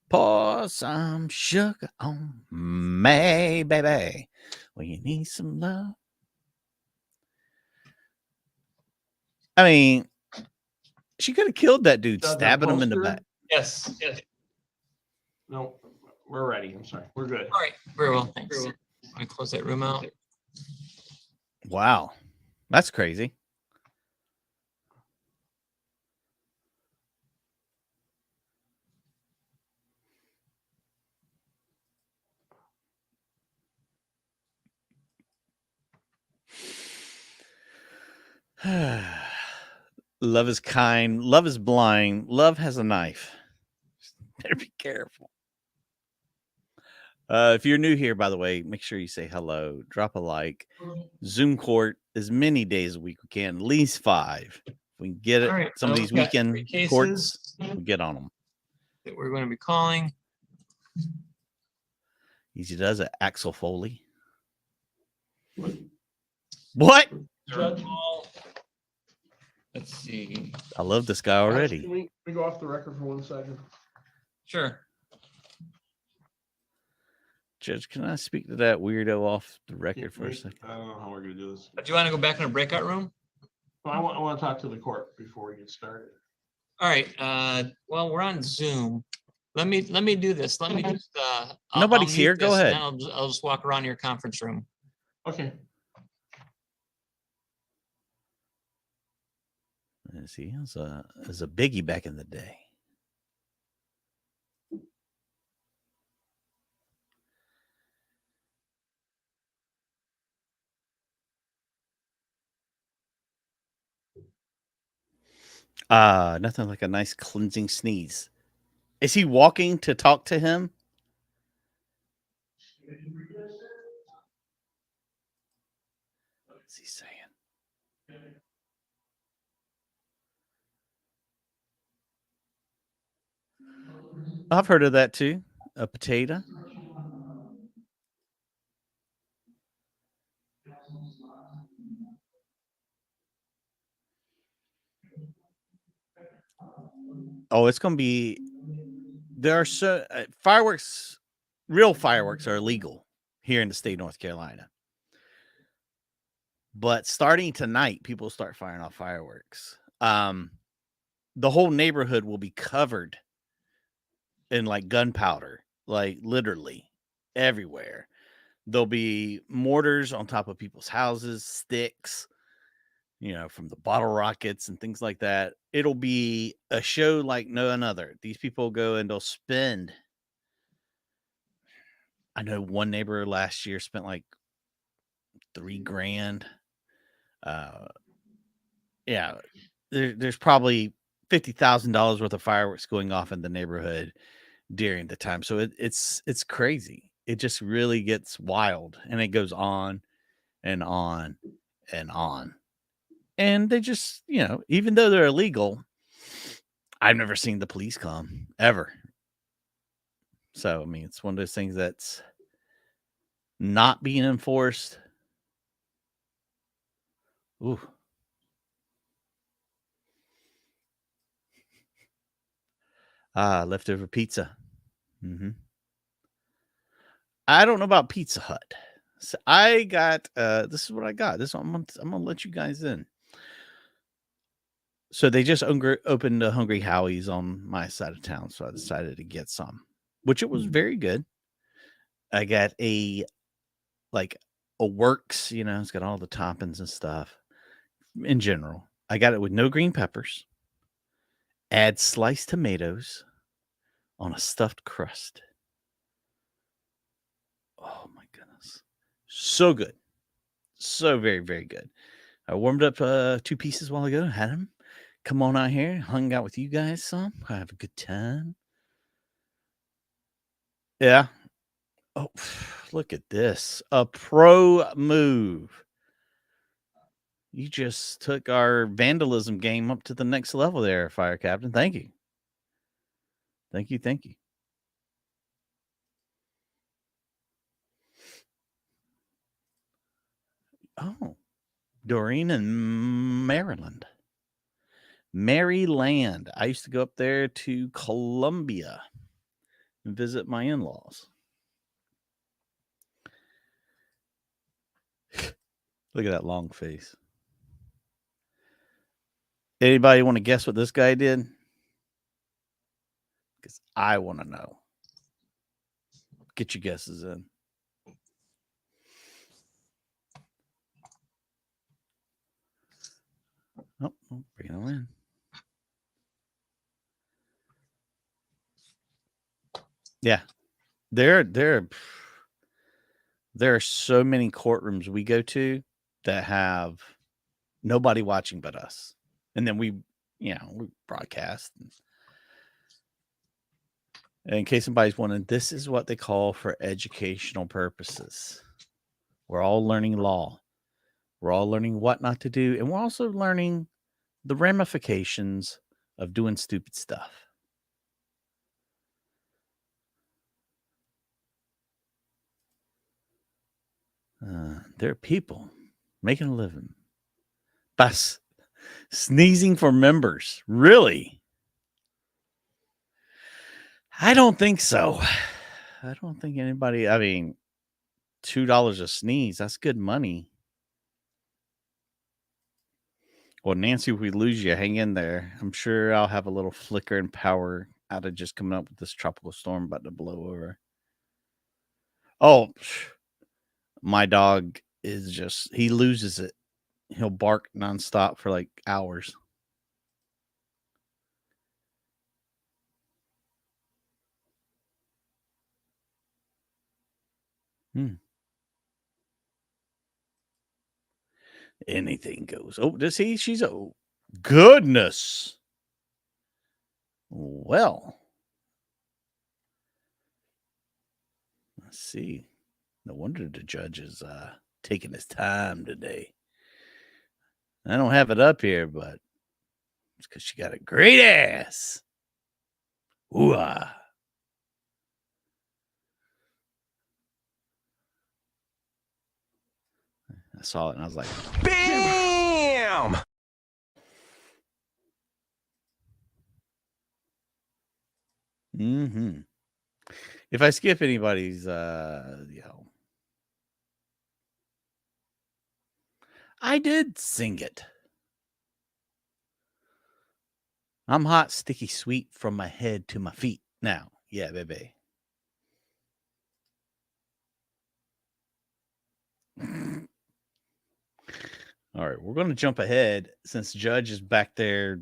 Pour some sugar on me, baby. When you need some love. I mean, she could have killed that dude, stabbing him in the back. Yes. No, we're ready. I'm sorry. We're good. All right. Very well. Thanks. Let me close that room out. Wow. That's crazy. Love is kind. Love is blind. Love has a knife. Better be careful. If you're new here, by the way, make sure you say hello. Drop a like. Zoom court as many days a week we can. At least 5. If we can get it. All right, Some of these we've got weekend 3 cases courts, we'll get on them. that we're going to be calling. Easy does it. Axel Foley. What? Judge, Let's see. I love this guy already. Can we go off the record for 1 second? Sure. Judge, can I speak to that weirdo off the record for a second? I don't know how we're gonna do this. Do you want to go back in a breakout room? Well, I want to talk to the court before we get started. All right. Well, we're on Zoom. Let me do this. Let me just. Nobody's I'll here. mute Go this, ahead. and then I'll just walk around your conference room. Okay. Let's see. It was a biggie back in the day. Nothing like a nice cleansing sneeze. Is he walking to talk to him? What's he saying? I've heard of that too. A potato. Oh, it's going to be. There are fireworks. Real fireworks are illegal here in the state of North Carolina. But starting tonight, people start firing off fireworks. The whole neighborhood will be covered in like gunpowder, like literally everywhere. There'll be mortars on top of people's houses, sticks, from the bottle rockets and things like that. It'll be a show like no another. These people go and they'll spend. I know one neighbor last year spent like $3,000. Yeah, there's probably $50,000 worth of fireworks going off in the neighborhood during the time. So it's crazy. It just really gets wild, and it goes on and on and on. And they just, even though they're illegal, I've never seen the police come ever. So, I mean, it's one of those things that's not being enforced. Ooh. Leftover pizza. I don't know about Pizza Hut. So I got this is what I got. I'm gonna let you guys in. So they just opened a Hungry Howie's on my side of town, so I decided to get some, which it was very good. I got a works, it's got all the toppings and stuff. In general, I got it with no green peppers. Add sliced tomatoes on a stuffed crust. Oh my goodness. So good. So very, very good. I warmed up 2 pieces while ago. Had them come on out here, hung out with you guys some. Have a good time. Yeah. Oh, look at this. A pro move. You just took our vandalism game up to the next level there, Fire Captain. Thank you. Thank you. Thank you. Oh, Doreen in Maryland. Maryland. I used to go up there to Columbia and visit my in-laws. Look at that long face. Anybody want to guess what this guy did? Because I want to know. Get your guesses in. Oh, bring it in. Yeah. There are so many courtrooms we go to that have nobody watching but us. And then we broadcast. And in case somebody's wondering, this is what they call for educational purposes. We're all learning law. We're all learning what not to do. And we're also learning the ramifications of doing stupid stuff. There are people making a living by sneezing for members. Really? I don't think so. I don't think anybody, $2 a sneeze, that's good money. Well, Nancy, if we lose you, hang in there. I'm sure I'll have a little flicker in power out of just coming up with this tropical storm about to blow over. Oh, my dog is he loses it. He'll bark nonstop for like hours. Anything goes. Oh, does he? She's goodness. Well, let's see. No wonder the judge is taking his time today. I don't have it up here, but it's because she got a great ass. Ooh-ah. I saw it and I was like, BAM! Mm-hmm. If I skip anybody's, I did sing it. I'm hot, sticky, sweet from my head to my feet. Now, yeah, baby. All right, we're going to jump ahead since Judge is back there.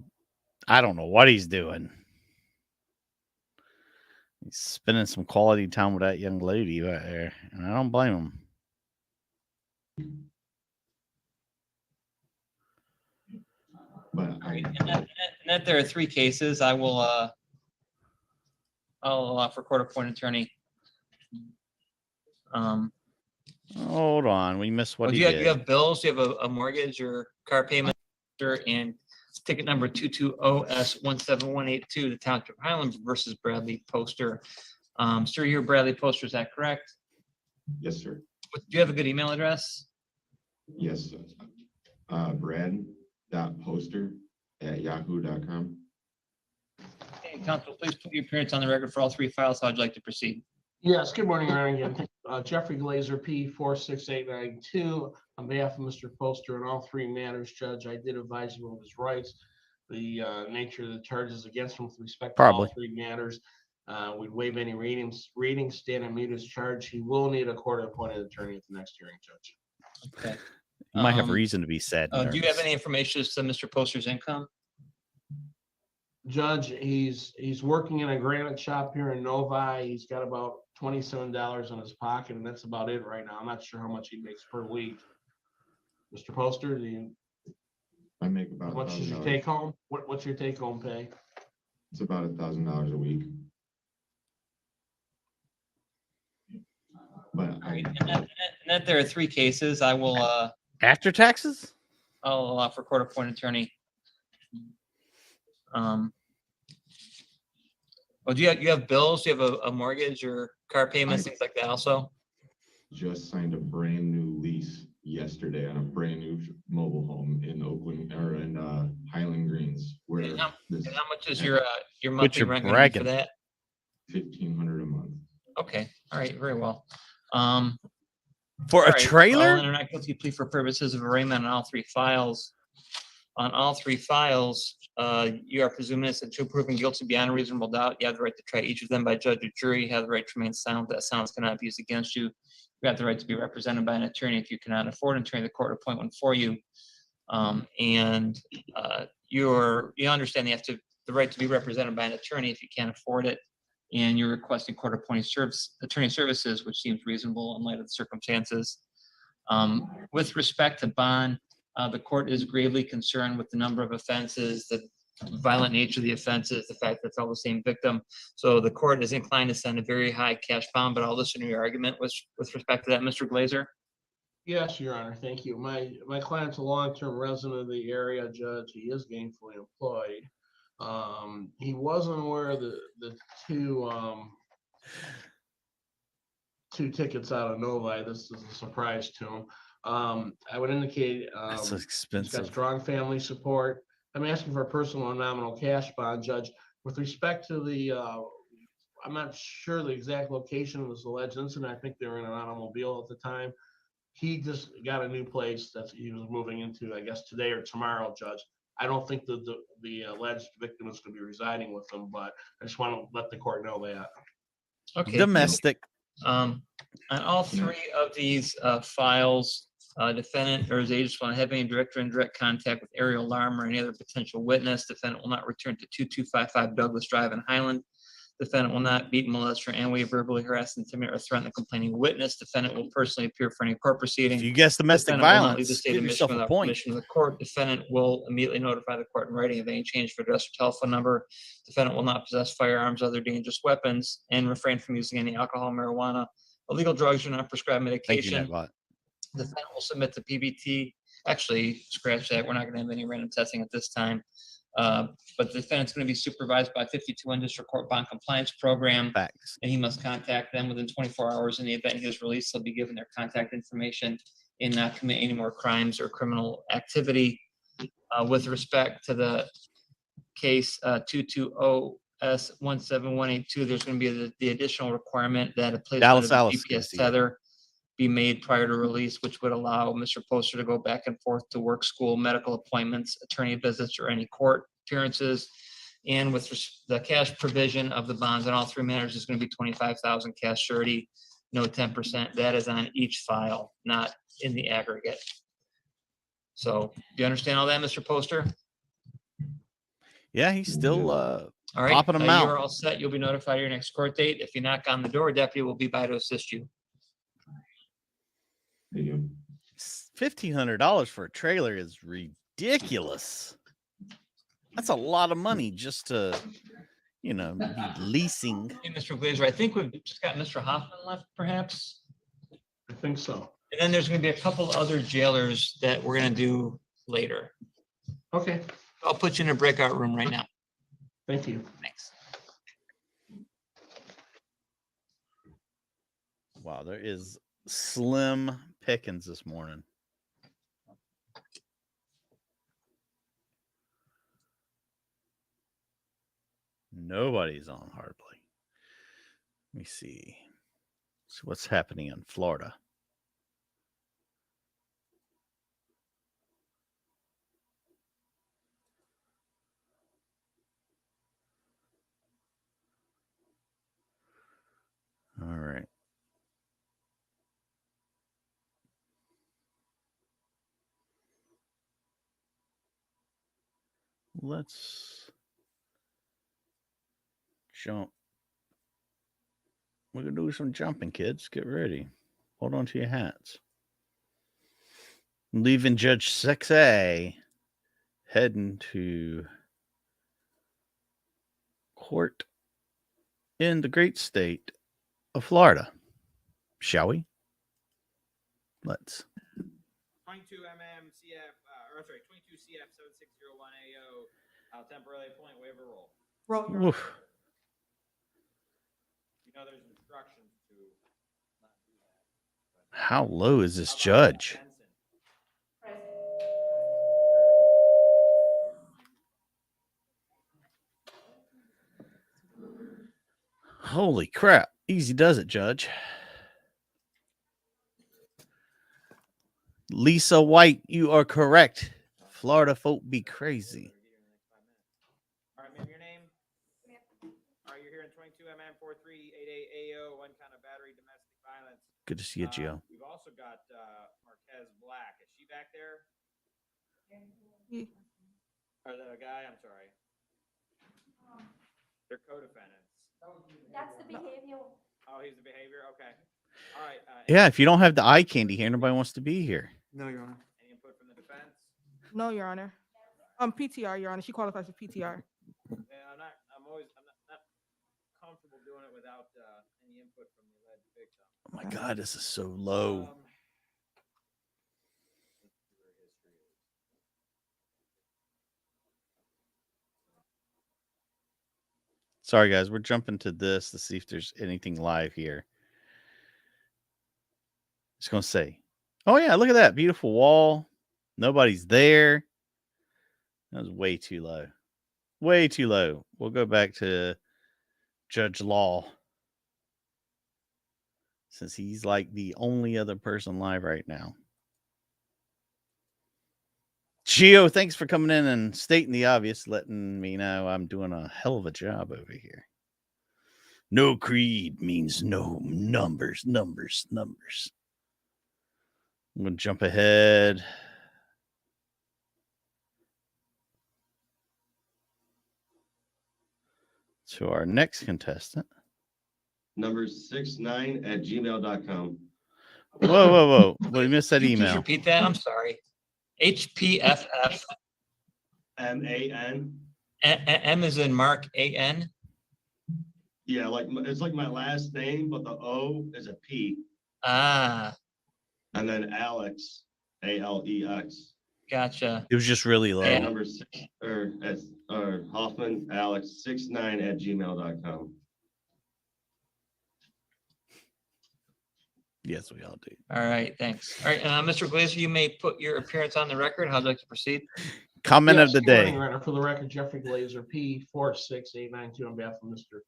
I don't know what he's doing. He's spending some quality time with that young lady right there, and I don't blame him. But And that there are 3 cases, I will I'll allow for court-appointed attorney. Hold on, we missed what he you did. have bills, you have a mortgage or car payment, and ticket number 220S17182, the Township of Highlands versus Bradley Poster. Sir, you're Bradley Poster, is that correct? yes, sir. Do you have a good email address? Yes, sir. Brad.poster@yahoo.com. Okay, counsel, please put your appearance on the record for all 3 files. How'd you like to proceed? Yes, good morning, Aaron. Again, thank you Jeffrey Glazer, P 46892, on behalf of Mr. Poster in all three matters, Judge, I did advise him of his rights, the nature of the charges against him with respect to Probably. all three matters. We'd waive any readings, stand and mute his charge. He will need a court-appointed attorney at the next hearing, Judge. Okay. You might have reason to be sad. and Do you have nervous. any information as to Mr. Poster's income? Judge, he's working in a granite shop here in Novi. He's got about $27 in his pocket, and that's about it right now. I'm not sure how much he makes per week. Mr. Poster, I make about how much is your $1,000. take home? What's your take home pay? It's about $1,000 a week. But All right, and that there are three cases. I will After taxes? I'll allow for court-appointed attorney. Well, do you have bills? Do you have a mortgage or car payments, things like that also? just signed a brand new lease yesterday on a brand new mobile home in Oakland or in Highland Greens. Where And how this much is your Quit monthly your rent gonna be for bragging. that? $1,500 a month. Okay, all right, very well. For All a right, trailer? Well, not guilty plea for purposes of arraignment on all three files. On all three files, you are presumed innocent to proven guilty beyond a reasonable doubt. You have the right to try each of them by judge or jury. You have the right to remain silent. That silence cannot be used against you. You have the right to be represented by an attorney if you cannot afford an attorney. The court will appoint one for you. You understand you have the right to be represented by an attorney if you can't afford it. And you're requesting court-appointed attorney services, which seems reasonable in light of the circumstances. With respect to bond, the court is gravely concerned with the number of offenses, the violent nature of the offenses, the fact that it's all the same victim. So the court is inclined to send a very high cash bond, but I'll listen to your argument with respect to that, Mr. Glazer. Yes, Your Honor, thank you. My client's a long-term resident of the area, Judge. He is gainfully employed. He wasn't aware of the two tickets out of Novi. This is a surprise to him. I would indicate That's he's got expensive. strong family support. I'm asking for a personal and nominal cash bond, Judge. With respect to I'm not sure the exact location of this alleged incident. I think they were in an automobile at the time. He just got a new place that he was moving into, I guess, today or tomorrow, Judge. I don't think the alleged victim is going to be residing with them, but I just want to let the court know that. Okay. Domestic. On all three of these files, defendant or his agents will not have any direct or indirect contact with Ariel Larm or any other potential witness. Defendant will not return to 2255 Douglas Drive in Highland. Defendant will not beat, molest, or in any way verbally harass, intimidate, or threaten the complaining witness. Defendant will personally appear for any court proceeding. If you guess domestic Defendant will not leave the violence, state give of Michigan yourself a without point. permission of the court. Defendant will immediately notify the court in writing of any change for address or telephone number. Defendant will not possess firearms, other dangerous weapons, and refrain from using any alcohol, marijuana, illegal drugs, or non-prescribed Thank you, medication. Nightbot. Defendant will submit to PBT. Actually, scratch that. We're not going to have any random testing at this time. But the defendant's going to be supervised by 52 District Court Bond Compliance Program, Facts. and he must contact them within 24 hours. In the event he is released, he'll be given their contact information and not commit any more crimes or criminal activity. With respect to the case 220S17182, there's going to be the additional requirement that a placement of Dallas a is gonna GPS see tether be made prior to release, which would allow Mr. Poster to go back and forth to work, school, medical appointments, attorney visits, or any court appearances. And with the cash provision of the bonds on all three matters is going to be 25,000 cash surety, no 10%. That is on each file, not in the aggregate. So do you understand all that, Mr. Poster? Yeah, he's still All right, popping them you out. are all set. You'll be notified of your next court date. If you knock on the door, a deputy will be by to assist you. There you go. $1,500 for a trailer is ridiculous. That's a lot of money just to, be leasing. Hey, Mr. Glazer, I think we've just got Mr. Hoffman left, perhaps. I think so. And then there's going to be a couple other jailers that we're going to do later. Okay, I'll put you in a breakout room right now. thank you. Thanks. Wow, there is slim pickings this morning. Nobody's on hardly. Let me see. So what's happening in Florida? All right. Let's jump. We're going to do some jumping, kids. Get ready. Hold on to your hats. Leaving Judge 6A, heading to court in the great state of Florida. Shall we? Let's. 22 mm CF, 22 CF 7601 AO. I'll temporarily appoint waiver roll. Roll. Oof. You know, there's instructions to not do that. How low is this judge? Holy crap. Easy does it, Judge. Lisa White, you are correct. Florida folk be crazy. All right, ma'am, your name? All right, you're here in 22 mm 4388 AO, one kind of battery domestic violence. Good to see you, Gio. We've also got Marquez Black. Is she back there? Or the guy? I'm sorry. They're co-defendants. That's the behavior. Oh, he's the behavior? Okay. All right. Yeah, if you don't have the eye candy here, nobody wants to be here. No, Your Honor. Any input from the defense? No, Your Honor. PTR, Your Honor. She qualifies for PTR. Yeah, I'm not comfortable doing it without any input from the alleged victim. Oh my God, this is so low. Sorry, guys. We're jumping to this to see if there's anything live here. Just going to say, oh, yeah, look at that. Beautiful wall. Nobody's there. That was way too low. Way too low. We'll go back to Judge Law, since he's like the only other person live right now. Gio, thanks for coming in and stating the obvious, letting me know I'm doing a hell of a job over here. No creed means no numbers, numbers, numbers. I'm going to jump ahead. To our next contestant. Number 69@gmail.com. Whoa. Well, you missed that Could you please email. repeat that? I'm sorry. HPFF. MAN. M is in Mark, AN. Yeah, like it's like my last name, but the O is a P. Ah, And then Alex, ALEX. gotcha. It was just really low. Yeah. Number 6 or Hoffman Alex 69@gmail.com. Yes, we all do. All right, thanks. All right, Mr. Glazer, you may put your appearance on the record. How'd you like to proceed? Comment Yes, of the good morning, day. Your Honor. For the record, Jeffrey Glazer, P46892, on behalf of Mr.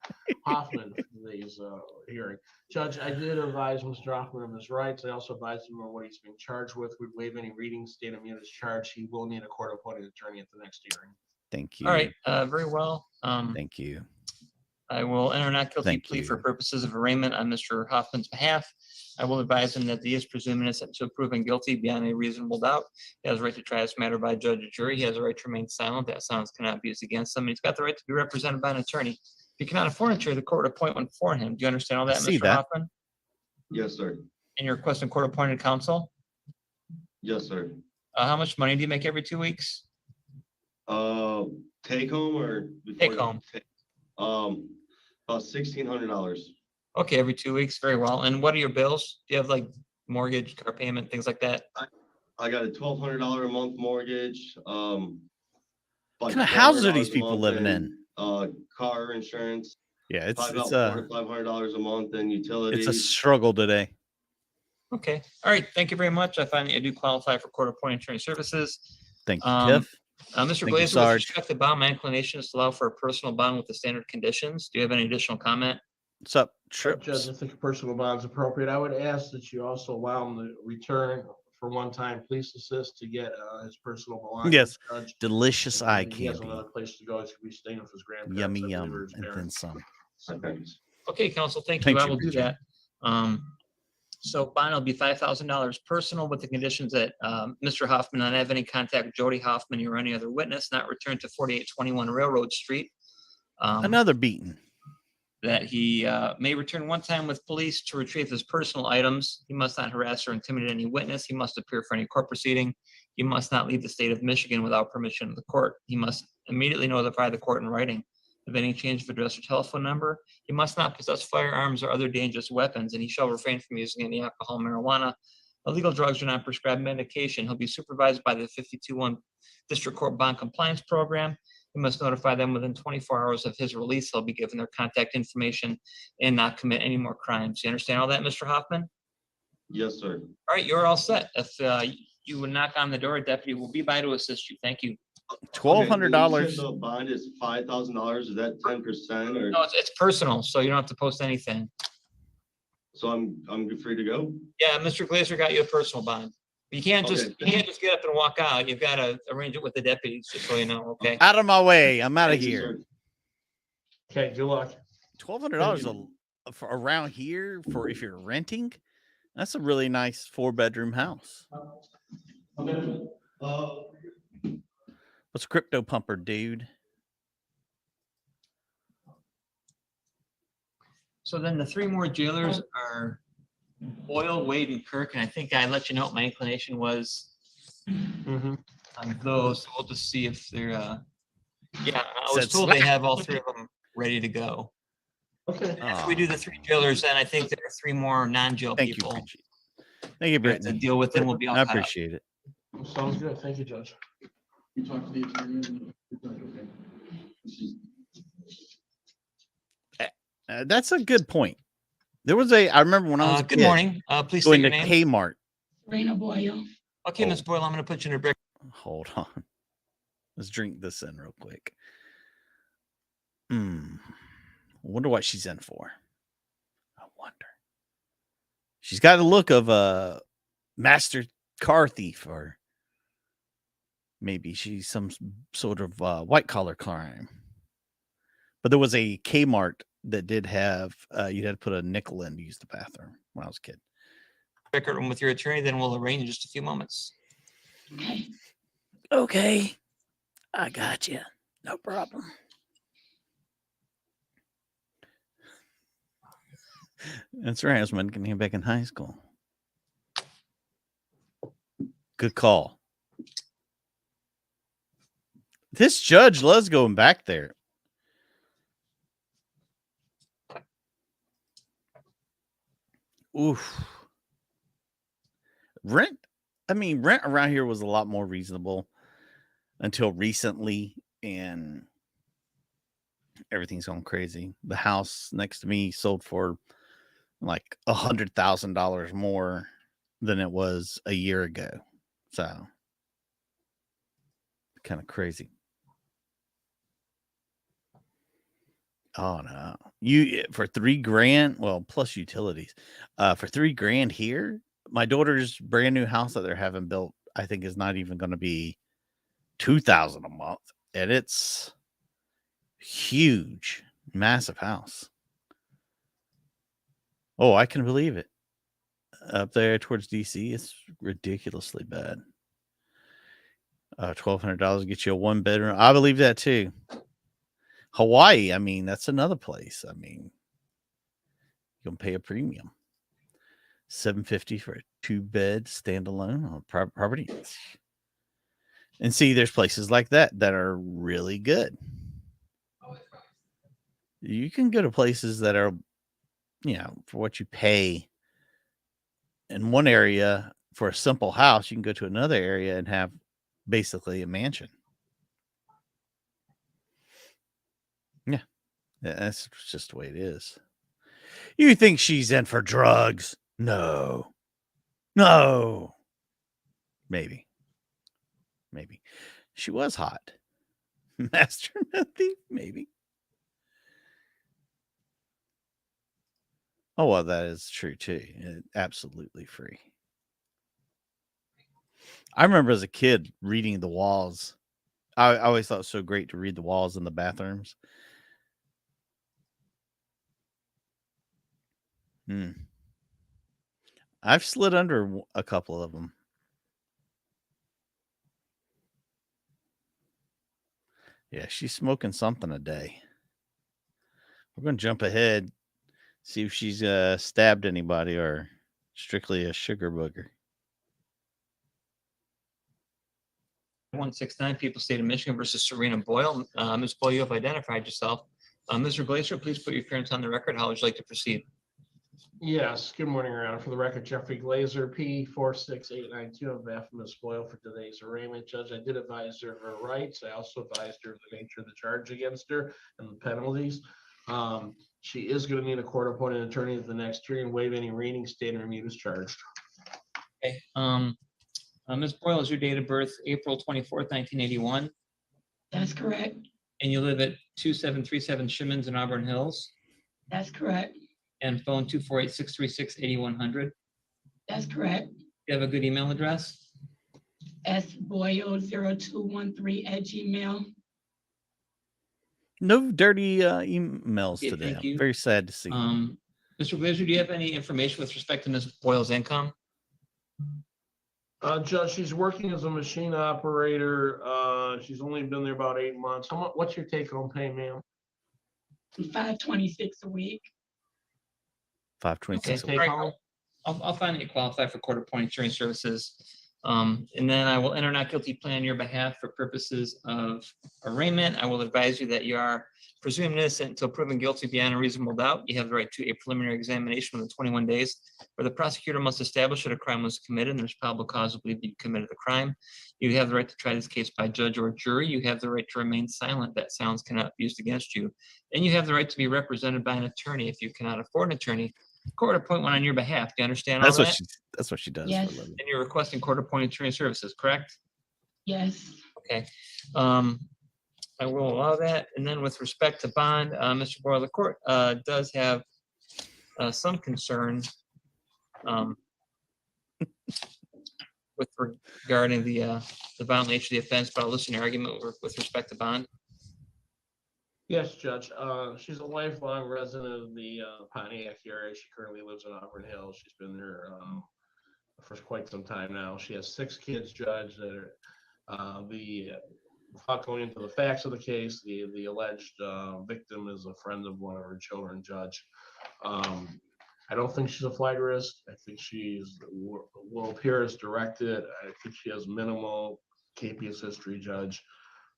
Hoffman for today's hearing. Judge, I did advise Mr. Hoffman of his rights. I also advised him of what he's being charged with. We'd waive any reading, state of his charge. He will need a court-appointed attorney at the next hearing. Thank you. All right, very well. Thank you. I will enter a not guilty Thank plea you. for purposes of arraignment on Mr. Hoffman's behalf. I will advise him that he is presumed innocent until proven guilty beyond a reasonable doubt. He has a right to try this matter by judge or jury. He has a right to remain silent. That silence cannot be used against him. He's got the right to be represented by an attorney. If he cannot afford an attorney, the court will appoint one for him. Do you understand all that, See Mr. that. Hoffman? Yes, sir. And you're requesting court-appointed counsel? Yes, sir. How much money do you make every 2 weeks? Take home or Take home. About $1,600. Okay, every 2 weeks. Very well. And what are your bills? Do you have like mortgage, car payment, things like that? I got a $1,200 a month mortgage. What kind of houses are these people living in? Car insurance. Yeah, it's $500 a month and utilities. a struggle today. Okay. All right. Thank you very much. I find that you do qualify for court-appointed attorney services. Thank you, Tiff. Mr. Thank you, Glazer, with Sarge. respect to bond, my inclination is to allow for a personal bond with the standard conditions. Do you have any additional comment? What's up? Judge, trips. I think a personal bond is appropriate. I would ask that you also allow him to return for one-time police assist to get his personal belongings. Yes, Judge. delicious eye He has candy. another place to go. He's gonna be staying with his grandparents. Yummy, I believe, yum, or his and then parents. some. Okay. Okay, council, thank you. Thank I you, will do Bridget. that. So bond will be $5,000 personal with the conditions that Mr. Hoffman not have any contact with Jody Hoffman or any other witness, not return to 4821 Railroad Street. Another beating. That he may return one time with police to retrieve his personal items. He must not harass or intimidate any witness. He must appear for any court proceeding. He must not leave the state of Michigan without permission of the court. He must immediately notify the court in writing of any change of address or telephone number. He must not possess firearms or other dangerous weapons, and he shall refrain from using any alcohol, marijuana, illegal drugs, or non-prescribed medication. He'll be supervised by the 52-1 District Court Bond Compliance Program. He must notify them within 24 hours of his release. He'll be given their contact information and not commit any more crimes. You understand all that, Mr. Hoffman? Yes, sir. All right, you're all set. If you would knock on the door, a deputy will be by to assist you. Thank you. $1,200. You said the bond is $5,000. Is that 10% or? No, it's personal, so you don't have to post anything. So I'm free to go? Yeah, Mr. Glazer got you a personal bond. You can't just Okay. you can't just get up and walk out. You've got to arrange it with the deputies, just so you know. Okay. Out of my way. I'm out of Thank you, here. sir. Okay, good luck. $1,200 for around here for if you're renting. That's a really nice 4-bedroom house. What's Crypto Pumper, dude? So then the three more jailers are Boyle, Wade, and Kirk, and I think I let you know what my inclination was on those. So we'll just see if they're. Yeah, I was Said told they slap. have all three of them ready to go. Okay. If we do the 3 jailers, then I think there are 3 more non-jail Thank you, people Bridget. Thank you, we have to Brittany. deal with, and we'll be all I caught up. appreciate it. Sounds good. Thank you, Judge. You talked to the attorney. Okay. That's a good point. There was I remember when I was a Good kid morning. Please going state to your name. Kmart. Raina Boyle. Okay, Oh. Ms. Boyle, I'm going to put you in a break. Hold on. Let's drink this in real quick. Wonder what she's in for. I wonder. She's got a look of a master car thief, or maybe she's some sort of white collar crime. But there was a Kmart that did have you had to put a nickel in to use the bathroom when I was a kid. Record room with your attorney, then we'll arrange in just a few moments. Okay. Okay. I got you. No problem. That's right. I was when getting back in high school. Good call. This judge loves going back there. Oof. Rent around here was a lot more reasonable until recently, and everything's gone crazy. The house next to me sold for like $100,000 more than it was a year ago. So kind of crazy. Oh no. You for $3,000, well, plus utilities. For $3,000 here, my daughter's brand new house that they're having built, I think is not even going to be $2,000 a month. And it's huge, massive house. Oh, I can believe it. Up there towards DC, it's ridiculously bad. $1,200 get you a 1-bedroom. I believe that too. Hawaii, I mean, that's another place. I mean, you can pay a premium. $750 for a 2-bed standalone on property. And see, there's places like that are really good. You can go to places that are, for what you pay in one area for a simple house. You can go to another area and have basically a mansion. Yeah, that's just the way it is. You think she's in for drugs? No. Maybe. She was hot. Master meth thief? Maybe. Oh, well, that is true too. Absolutely free. I remember as a kid reading the walls. I always thought it was so great to read the walls in the bathrooms. I've slid under a couple of them. Yeah, she's smoking something a day. We're going to jump ahead, see if she's stabbed anybody or strictly a sugar booger. 169, People State of Michigan versus Serena Boyle. Ms. Boyle, you have identified yourself. Mr. Glazer, please put your appearance on the record. How would you like to proceed? Yes, good morning, Your Honor. For the record, Jeffrey Glazer, P46892, on behalf of Ms. Boyle for today's arraignment. Judge, I did advise her of her rights. I also advised her of the nature of the charge against her and the penalties. She is going to need a court-appointed attorney at the next hearing and waive any reading, statement, or mute as charged. Okay. Ms. Boyle, is your date of birth April 24th, 1981? That's correct. And you live at 2737 Shimmons in Auburn Hills? That's correct. And phone 248-636-8100? That's correct. You have a good email address? sboyle0213@gmail. No dirty emails Okay, today. thank you. I'm very sad to see. Mr. Glazer, do you have any information with respect to Ms. Boyle's income? Judge, she's working as a machine operator. She's only been there about 8 months. What's your take-home pay, ma'am? $526 a week. 526. Take home? I'll find that you qualify for court-appointed attorney services. And then I will enter not guilty plea on your behalf for purposes of arraignment. I will advise you that you are presumed innocent until proven guilty beyond a reasonable doubt. You have the right to a preliminary examination within 21 days, where the prosecutor must establish that a crime was committed and there's probable cause to believe that you committed the crime. You have the right to try this case by judge or jury. You have the right to remain silent. That silence cannot be used against you. And you have the right to be represented by an attorney. If you cannot afford an attorney, court appoint one on your behalf. Do you understand all that? That's what she does. Yes. For a living. And you're requesting court-appointed attorney services, correct? Yes. Okay. I will allow that. And then with respect to bond, Mr. Boyle, the court does have some concern with regarding the violent nature of the offense, but I'll listen to your argument with respect to bond. Yes, Judge. She's a lifelong resident of the Pontiac area. She currently lives in Auburn Hills. She's been there for quite some time now. She has 6 kids, Judge, that are without going into the facts of the case, the alleged victim is a friend of one of her children, Judge. I don't think she's a flight risk. I think she's will appear as directed. I think she has minimal KPS history, Judge.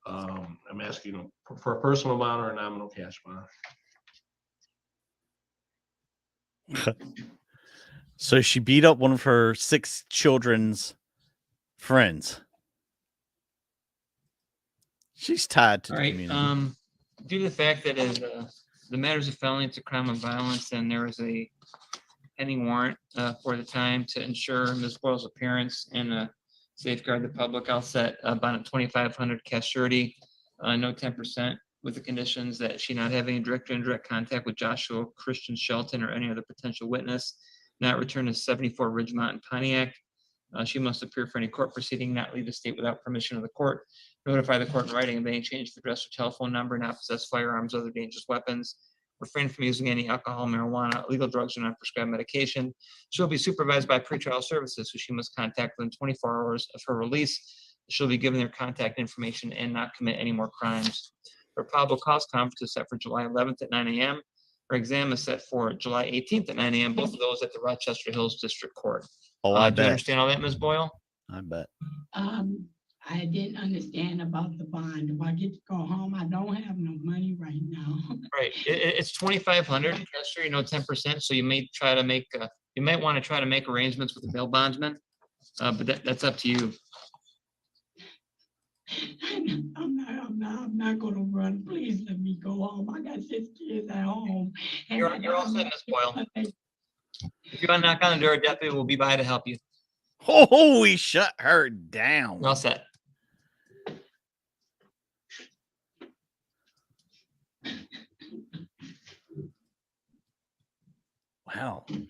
I'm asking for a personal bond or a nominal cash bond. So she beat up one of her 6 children's friends. She's tied to All the right. community. Due to the fact that the matter is a felony, it's a crime of violence, and there is a pending warrant for the time to ensure Ms. Boyle's appearance and safeguard the public, I'll set a bond at $2,500 cash surety, no 10%, with the conditions that she not have any direct or indirect contact with Joshua Christian Shelton or any other potential witness, not return to 74 Ridgemont in Pontiac. She must appear for any court proceeding, not leave the state without permission of the court, notify the court in writing of any change of address or telephone number, not possess firearms, other dangerous weapons, refrain from using any alcohol, marijuana, illegal drugs, or non-prescribed medication. She'll be supervised by pretrial services, who she must contact within 24 hours of her release. She'll be given their contact information and not commit any more crimes. Her probable cause conference is set for July 11th at 9 a.m. Her exam is set for July 18th at 9 a.m., both of those at the Rochester Hills District Court. Oh, I Do you bet. understand all that, Ms. Boyle? I bet. I didn't understand about the bond. If I get to go home, I don't have no money right now. Right. It's $2,500. Cash surety, 10%. So you may try to make you might want to try to make arrangements with the bail bondsman, but that's up to you. I'm not gonna run. Please let me go home. I got 6 kids at home. And You're all set, Ms. Boyle. If you want to knock on the door, a deputy will be by to help you. Oh, we shut her down. You're all set. Wow. The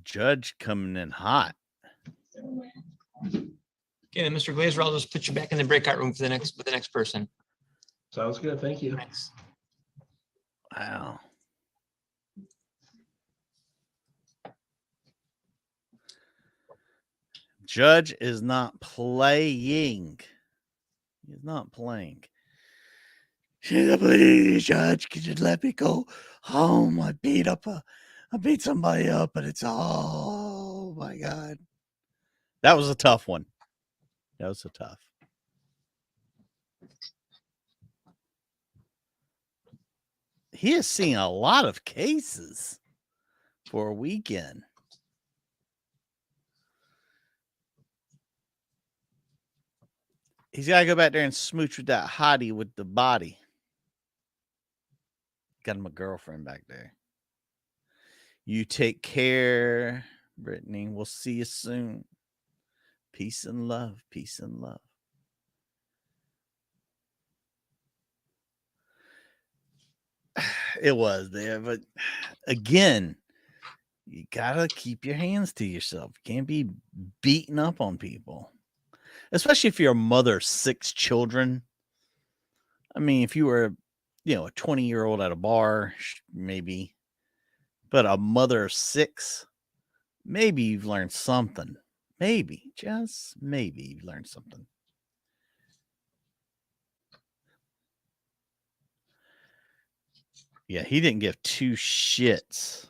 judge coming in hot. Okay, then Mr. Glazer, I'll just put you back in the breakout room for the next person. Sounds good. Thank you. Thanks. Wow. Judge is not playing. He's not playing. Please, Judge, could you let me go home? I beat somebody up, and it's oh my God. That was a tough one. That was a tough. He is seeing a lot of cases for a weekend. He's got to go back there and smooch with that hottie with the body. Got him a girlfriend back there. You take care, Brittany. We'll see you soon. Peace and love. Peace and love. It was there, but again, you gotta keep your hands to yourself. You can't be beating up on people, especially if you're a mother of 6 children. I mean, if you were, a 20-year-old at a bar, maybe, but a mother of 6, maybe you've learned something. Maybe, just maybe you've learned something. Yeah, he didn't give 2 shits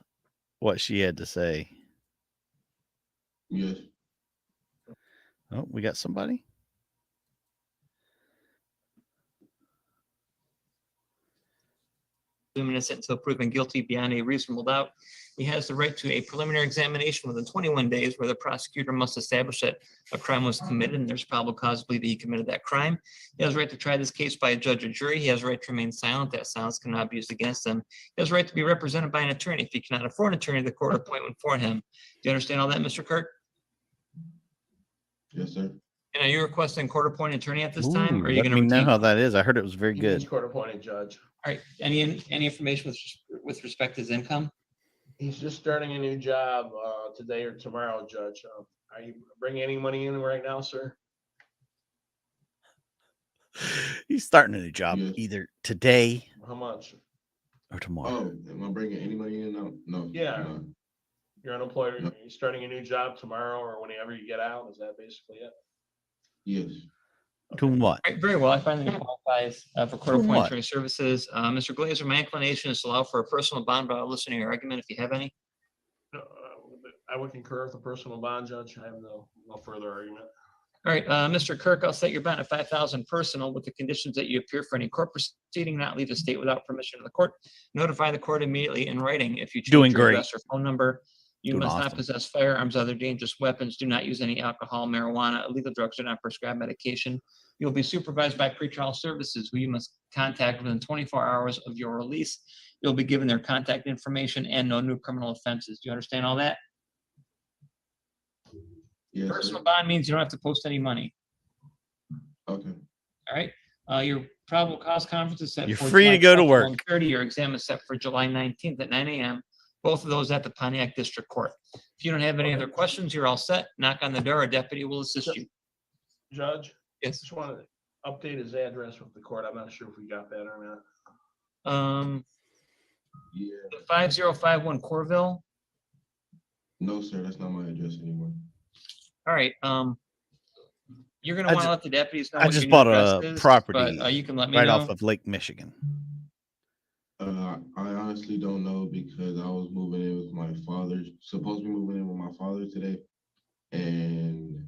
what she had to say. Yes. Oh, we got somebody. Innocent until proven guilty beyond a reasonable doubt. He has the right to a preliminary examination within 21 days where the prosecutor must establish that a crime was committed and there's probable cause to believe that he committed that crime. He has the right to try this case by a judge or jury. He has the right to remain silent. That silence cannot be used against him. He has the right to be represented by an attorney. If he cannot afford an attorney, the court appoint one for him. Do you understand all that, Mr. Kirk? Yes, sir. And are you requesting court-appointed attorney at this time? Or are you Let going me to know retain? how that is. I heard it was very He good. needs court-appointed judge. All right. Any information with respect to his income? He's just starting a new job today or tomorrow, Judge. Are you bringing any money in right now, sir? He's starting a new job either today How much? or tomorrow. Oh, am I bringing any money in? No. Yeah. No. You're unemployed. You're starting a new job tomorrow or whenever you get out. Is that basically it? Yes. Doing what? All right, very well. I find that he qualifies for court Doing appointed what? attorney services. Mr. Glazer, my inclination is to allow for a personal bond, but I'll listen to your argument if you have any. No, I would concur with the personal bond, Judge. I have no further argument. All right, Mr. Kirk, I'll set your bond at $5,000 personal with the conditions that you appear for any court proceeding, not leave the state without permission of the court. Notify the court immediately in writing if you change Doing your great. address or phone number. You Doing must not awesome. possess firearms, other dangerous weapons. Do not use any alcohol, marijuana, illegal drugs, or not prescribed medication. You'll be supervised by pretrial services, who you must contact within 24 hours of your release. You'll be given their contact information and no new criminal offenses. Do you understand all that? Yes, Personal sir. bond means you don't have to post any money. Okay. All right. Your probable cause conference is set. You're for free to July go to 12th at work. 1:30. Your exam is set for July 19th at 9 a.m. Both of those at the Pontiac District Court. If you don't have any other questions, you're all set. Knock on the door. A deputy will assist you. Judge, Yes. just want to update his address with the court. I'm not sure if we got that or not. Yeah. 5051 Corville. No, sir. That's not my address anymore. All right. You're going I to want to ju- let the deputies know. I what just your new bought address a is, property but, you can let me right know. off of Lake Michigan. I honestly don't know because I was moving in with my father, supposed to be moving in with my father today. And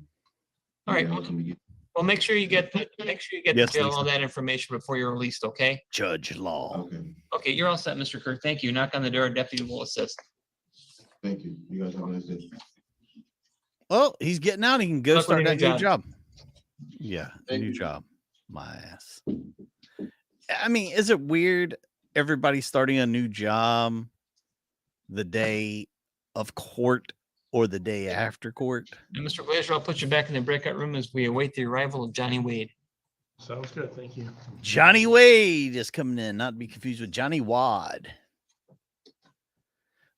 All right. I was gonna be Well, make sure you get the Yes, jail Lisa. all that information before you're released. Okay. Judge Law. okay. Okay. You're all set, Mr. Kirk. Thank you. Knock on the door. A deputy will assist. Thank you. You guys have a nice day. Well, he's getting out. He can go Look start what that he new job. job. Yeah, a Thank new you. job. My ass. I mean, is it weird? Everybody starting a new job the day of court or the day after court? And Mr. Glazer, I'll put you back in the breakout room as we await the arrival of Johnny Wade. Sounds good. Thank you. Johnny Wade is coming in, not to be confused with Johnny Wad.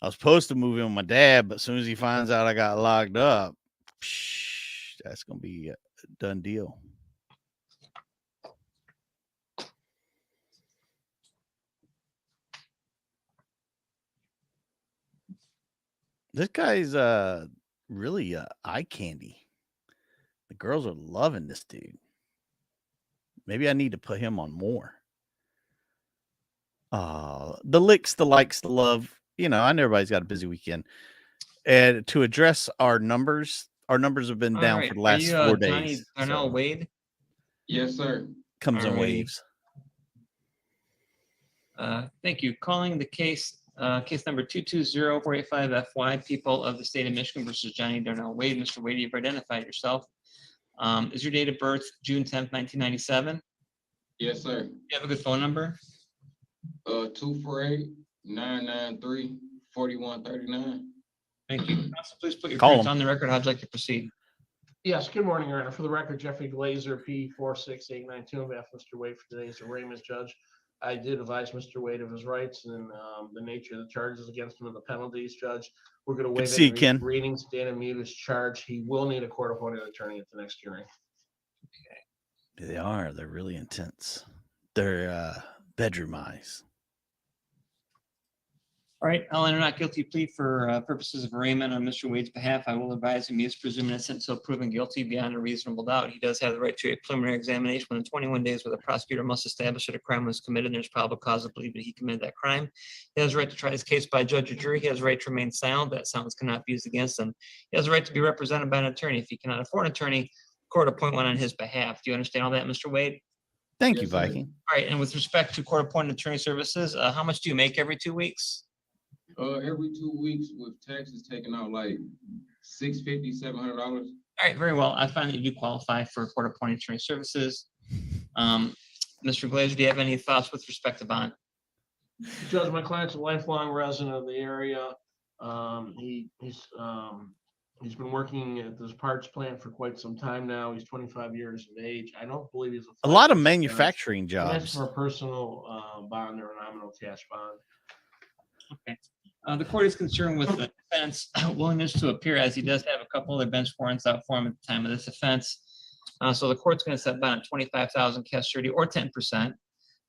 I was supposed to move in with my dad, but as soon as he finds out I got locked up, that's gonna be a done deal. This guy's really eye candy. The girls are loving this dude. Maybe I need to put him on more. The licks, the likes, the love. You know, I know everybody's got a busy weekend. And to address our numbers have been All down right. for the Are last you, 4 Johnny days. Darnell So Wade? Yes, sir. comes in Alrighty. waves. Thank you. Calling the case, case number 220485FY, People of the State of Michigan versus Johnny Darnell Wade. Mr. Wade, you've identified yourself. Is your date of birth June 10th, 1997? Yes, sir. You have a good phone number? 248-993-4139. Thank you. Counsel, please put your Call appearance him. on the record. How'd you like to proceed? Yes, good morning, Your Honor. For the record, Jeffrey Glazer, P46892, on behalf of Mr. Wade for today's arraignment, Judge. I did advise Mr. Wade of his rights and the nature of the charges against him and the penalties, Judge. We're going to Good waive to see you, any Ken. readings. Dan mute his charge. He will need a court-appointed attorney at the next hearing. They are. They're really intense. They're bedroom eyes. All right, I'll enter not guilty plea for purposes of arraignment on Mr. Wade's behalf. I will advise him he is presumed innocent until proven guilty beyond a reasonable doubt. He does have the right to a preliminary examination within 21 days where the prosecutor must establish that a crime was committed and there's probable cause to believe that he committed that crime. He has the right to try his case by judge or jury. He has the right to remain silent. That silence cannot be used against him. He has the right to be represented by an attorney. If he cannot afford an attorney, court appoint one on his behalf. Do you understand all that, Mr. Wade? Thank you, Yes, sir. Viking. All right, and with respect to court appointed attorney services, how much do you make every 2 weeks? Every 2 weeks with taxes taken out, like $650, $700. All right, very well. I find that you do qualify for court appointed attorney services. Mr. Glazer, do you have any thoughts with respect to bond? Judge, my client's a lifelong resident of the area. He's been working at this parts plant for quite some time now. He's 25 years of age. I don't believe he's A lot of FICO judge. manufacturing I'm asking jobs. for a personal bond or a nominal cash bond. Okay. The court is concerned with the defendant's willingness to appear, as he does have a couple other bench warrants out for him at the time of this offense. So the court's going to set bond at $25,000 cash surety or 10%,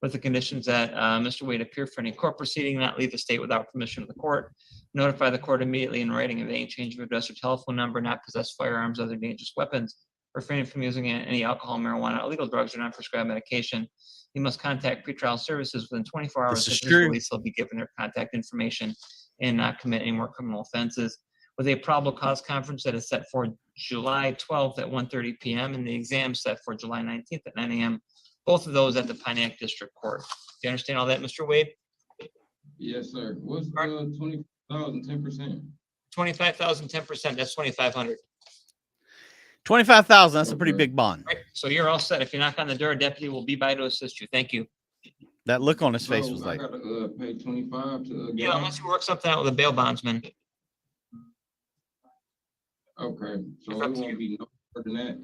with the conditions that Mr. Wade appear for any court proceeding, not leave the state without permission of the court, notify the court immediately in writing of any change of address or telephone number, not possess firearms, other dangerous weapons, refrain from using any alcohol, marijuana, illegal drugs, or non-prescribed medication. He must contact pretrial services within 24 hours This is of his true. release. He'll be given their contact information and not commit any more criminal offenses. With a probable cause conference that is set for July 12th at 1:30 p.m. and the exam set for July 19th at 9 a.m. Both of those at the Pontiac District Court. Do you understand all that, Mr. Wade? Yes, sir. What's 20,000, 10%? 25,000, 10%, that's 2,500. 25,000. That's a pretty big bond. Right, so you're all set. If you knock on the door, a deputy will be by to assist you. Thank you. That look on his face So was I like, gotta pay 25 to Yeah, get unless you work something out with a bail bondsman. Okay, so Up it to won't be no more than that.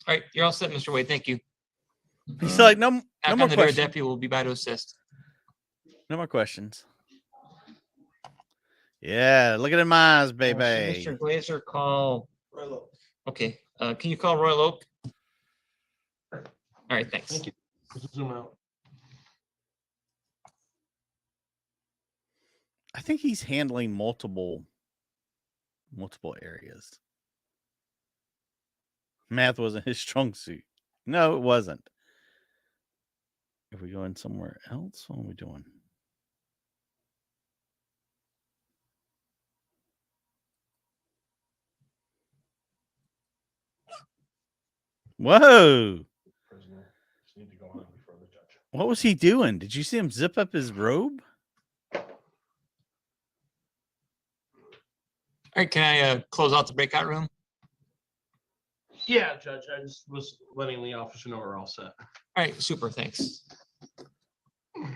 All right, you're all set, Mr. Wade. Thank you. he's like, no Knock more on the door, a questions. deputy will be by to assist. No more questions. Yeah, look at them eyes, So baby. Mr. Glazer, call. Okay, can you call Royal Oak? All right, thanks. Thank you. Zoom out. I think he's handling multiple areas. Math wasn't his strong suit. No, it wasn't. If we go in somewhere else, what are we doing? Whoa. What was he doing? Did you see him zip up his robe? All right, can I close out the breakout room? Yeah, Judge, I just was letting the officer know we're all set. All right, super, thanks. What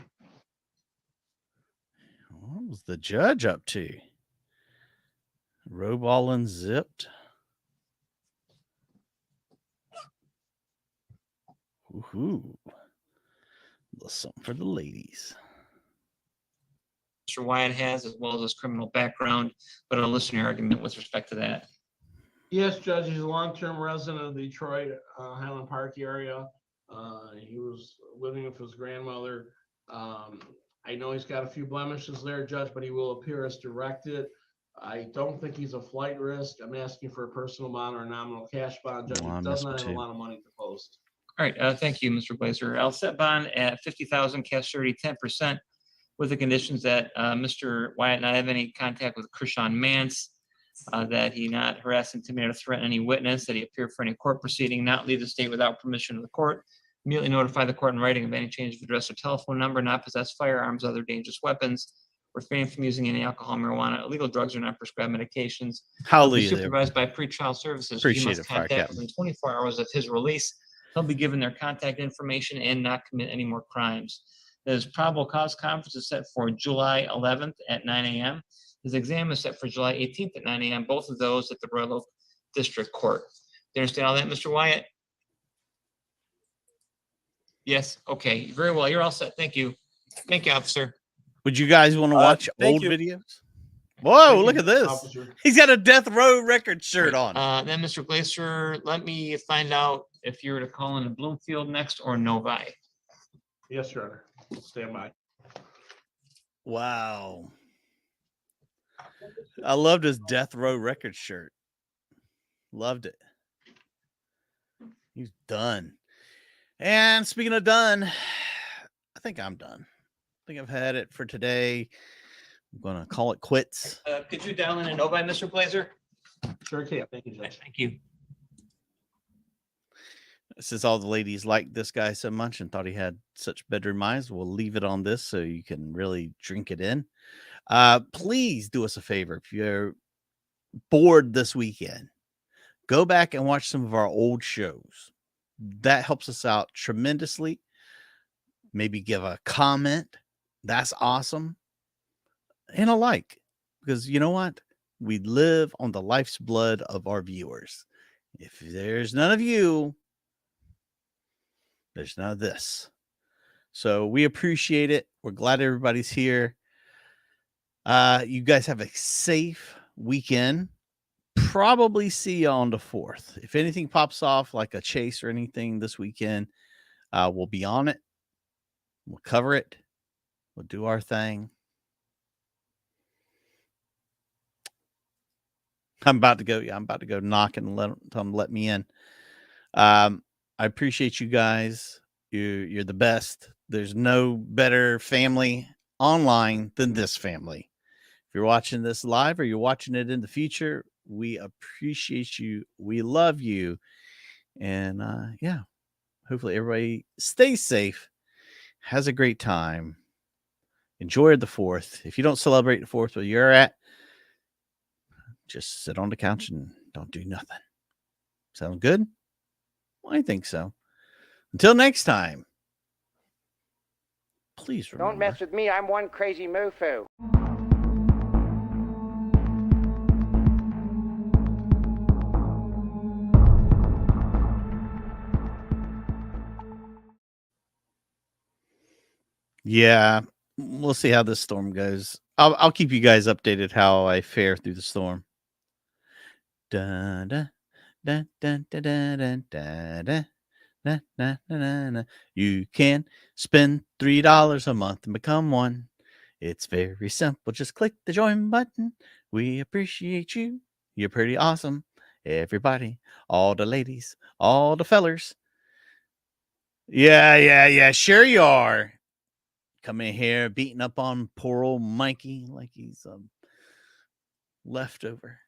was the judge up to? Robe all unzipped. Woohoo. A little something for the ladies. Mr. Wyatt has, as well as his criminal background, but I'll listen to your argument with respect to that. Yes, Judge, he's a long-term resident of the Detroit, Highland Park area. He was living with his grandmother. I know he's got a few blemishes there, Judge, but he will appear as directed. I don't think he's a flight risk. I'm asking for a personal bond or a nominal cash bond. Judge, Well, I he does missed not have a two. lot of money to post. All right, thank you, Mr. Blazer. I'll set bond at 50,000, cash surety 10%, with the conditions that Mr. Wyatt not have any contact with Krishan Mance, that he not harass, intimidate, or threaten any witness, that he appear for any court proceeding, not leave the state without permission of the court, immediately notify the court in writing of any change of address or telephone number, not possess firearms, other dangerous weapons, refrain from using any alcohol, marijuana, illegal drugs, or not prescribed medications. How Be leave there? supervised by pretrial services. He Appreciate must it, Fire contact Captain. within 24 hours of his release. He'll be given their contact information and not commit any more crimes. His probable cause conference is set for July 11th at 9 a.m. His exam is set for July 18th at 9 a.m., both of those at the Royal Oak District Court. Do you understand all that, Mr. Wyatt? Yes, okay, very well. You're all set. Thank you. Thank you, officer. Would you guys want to watch old videos? Whoa, look at this. Officer. He's got a Death Row Record shirt on. Then, Mr. Glazer, let me find out if you were to call in Bloomfield next or Novi. Yes, Your Honor. Stand by. Wow. I loved his Death Row Record shirt. Loved it. He's done. And speaking of done, I think I'm done. I think I've had it for today. I'm going to call it quits. Could you dial in a Novi, Mr. Glazer? Sure can. Thank you, Judge. Thank you. Since all the ladies liked this guy so much and thought he had such bedroom eyes, we'll leave it on this so you can really drink it in. Please do us a favor. If you're bored this weekend, go back and watch some of our old shows. That helps us out tremendously. Maybe give a comment. That's awesome. And a like. Because you know what? We live on the life's blood of our viewers. If there's none of you, there's none of this. So we appreciate it. We're glad everybody's here. You guys have a safe weekend. Probably see you on the 4th. If anything pops off like a chase or anything this weekend, we'll be on it. We'll cover it. We'll do our thing. I'm about to go. Yeah, I'm about to go knock and tell them let me in. I appreciate you guys. You're the best. There's no better family online than this family. If you're watching this live or you're watching it in the future, we appreciate you. We love you. And yeah, hopefully everybody stays safe, has a great time, enjoy the 4th. If you don't celebrate the 4th where you're at, just sit on the couch and don't do nothing. Sound good? Well, I think so. Until next time, please remember. Don't mess with me. I'm one crazy mofo. Yeah, we'll see how this storm goes. I'll keep you guys updated how I fare through the storm. Da da da da da da da da da. Na, na, na, na, na. You can spend $3 a month and become one. It's very simple. Just click the join button. We appreciate you. You're pretty awesome. Everybody, all the ladies, all the fellers. Yeah. Sure you are. Come in here beating up on poor old Mikey like he's leftover.